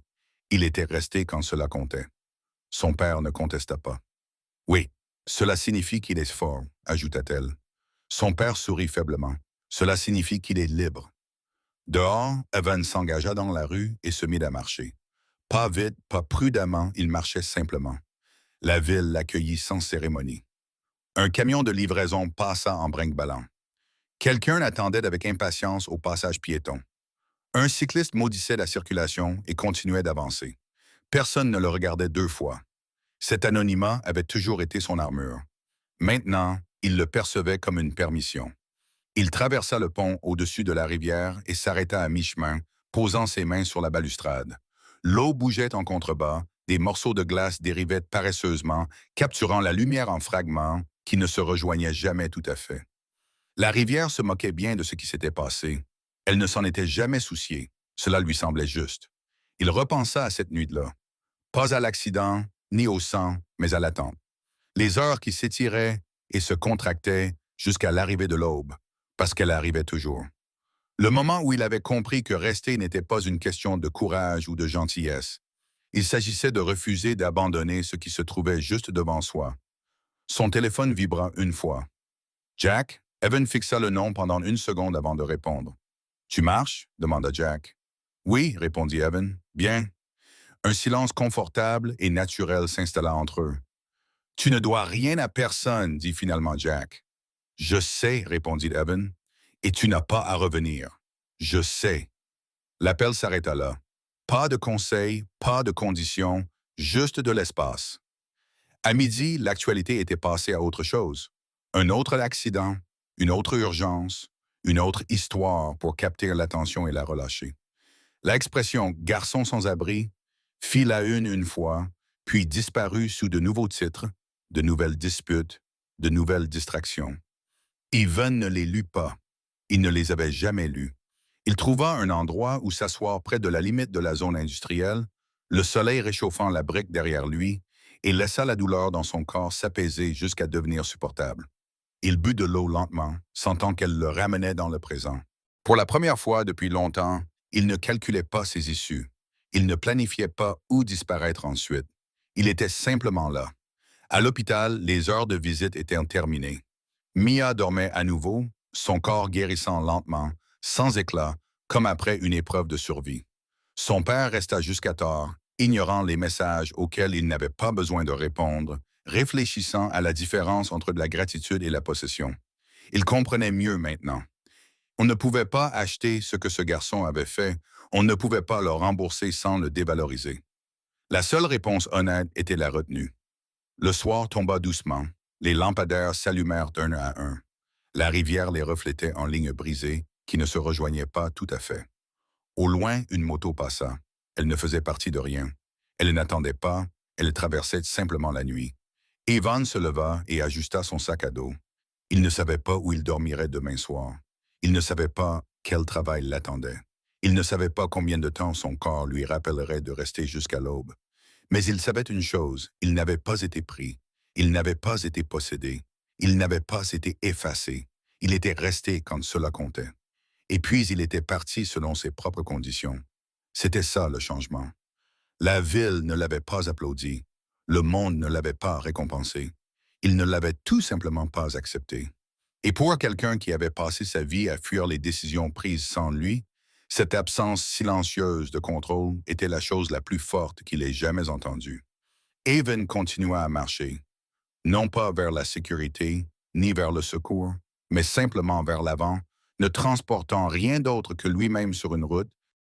Il était resté quand cela comptait. Son père ne contesta pas. Oui, cela signifie qu'il est fort, ajouta-t-elle. Son père sourit faiblement. Cela signifie qu'il est libre. Dehors, Evan s'engagea dans la rue et se mit à marcher. Pas vite, pas prudemment, il marchait simplement. La ville l'accueillit sans cérémonie. Un camion de livraison passa en brinque-ballant. Quelqu'un attendait avec impatience au passage piéton. Un cycliste maudissait la circulation et continuait d'avancer. Personne ne le regardait deux fois. Cet anonymat avait toujours été son armure. Maintenant, il le percevait comme une permission. Il traversa le pont au-dessus de la rivière et s'arrêta à mi-chemin, posant ses mains sur la balustrade. L'eau bougeait en contrebas, des morceaux de glace dérivaient paresseusement, capturant la lumière en fragments qui ne se rejoignaient jamais tout à fait. La rivière se moquait bien de ce qui s'était passé. Elle ne s'en était jamais souciée. Cela lui semblait juste. Il repensa à cette nuit-là. Pas à l'accident, ni au sang, mais à l'attente. Les heures qui s'étiraient et se contractaient jusqu'à l'arrivée de l'aube, parce qu'elle arrivait toujours. Le moment où il avait compris que rester n'était pas une question de courage ou de gentillesse. Il s'agissait de refuser d'abandonner ce qui se trouvait juste devant soi. Son téléphone vibra une fois. Jack, Evan fixa le nom pendant une seconde avant de répondre. Tu marches? Demanda Jack. Oui, répondit Evan. Bien. Un silence confortable et naturel s'installa entre eux. Tu ne dois rien à personne, dit finalement Jack. Je sais, répondit Evan, et tu n'as pas à revenir. Je sais. L'appel s'arrêta là. Pas de conseils, pas de conditions, juste de l'espace. À midi, l'actualité était passée à autre chose. Un autre accident, une autre urgence, une autre histoire pour capter l'attention et la relâcher. L'expression «garçon sans abri» fit la une fois, puis disparut sous de nouveaux titres, de nouvelles disputes, de nouvelles distractions. Evan ne les lut pas. Il ne les avait jamais lus. Il trouva un endroit où s'asseoir près de la limite de la zone industrielle, le soleil réchauffant la brique derrière lui, et laissa la douleur dans son corps s'apaiser jusqu'à devenir supportable. Il but de l'eau lentement, sentant qu'elle le ramenait dans le présent. Pour la première fois depuis longtemps, il ne calculait pas ses issues. Il ne planifiait pas où disparaître ensuite. Il était simplement là. À l'hôpital, les heures de visite étaient terminées. Mia dormait à nouveau, son corps guérissant lentement, sans éclat, comme après une épreuve de survie. Son père resta jusqu'à tard, ignorant les messages auxquels il n'avait pas besoin de répondre, réfléchissant à la différence entre la gratitude et la possession. Il comprenait mieux maintenant. On ne pouvait pas acheter ce que ce garçon avait fait, on ne pouvait pas le rembourser sans le dévaloriser. La seule réponse honnête était la retenue. Le soir tomba doucement, les lampadaires s'allumèrent un à un. La rivière les reflétait en lignes brisées qui ne se rejoignaient pas tout à fait. Au loin, une moto passa. Elle ne faisait partie de rien. Elle n'attendait pas, elle traversait simplement la nuit. Evan se leva et ajusta son sac à dos. Il ne savait pas où il dormirait demain soir. Il ne savait pas quel travail l'attendait. Il ne savait pas combien de temps son corps lui rappellerait de rester jusqu'à l'aube. Mais il savait une chose, il n'avait pas été pris. Il n'avait pas été possédé. Il n'avait pas été effacé. Il était resté quand cela comptait. Et puis il était parti selon ses propres conditions. C'était ça le changement. La ville ne l'avait pas applaudi. Le monde ne l'avait pas récompensé. Il ne l'avait tout simplement pas accepté. Et pour quelqu'un qui avait passé sa vie à fuir les décisions prises sans lui, cette absence silencieuse de contrôle était la chose la plus forte qu'il ait jamais entendue. Evan continua à marcher, non pas vers la sécurité, ni vers le secours, mais simplement vers l'avant, ne transportant rien d'autre que lui-même sur une route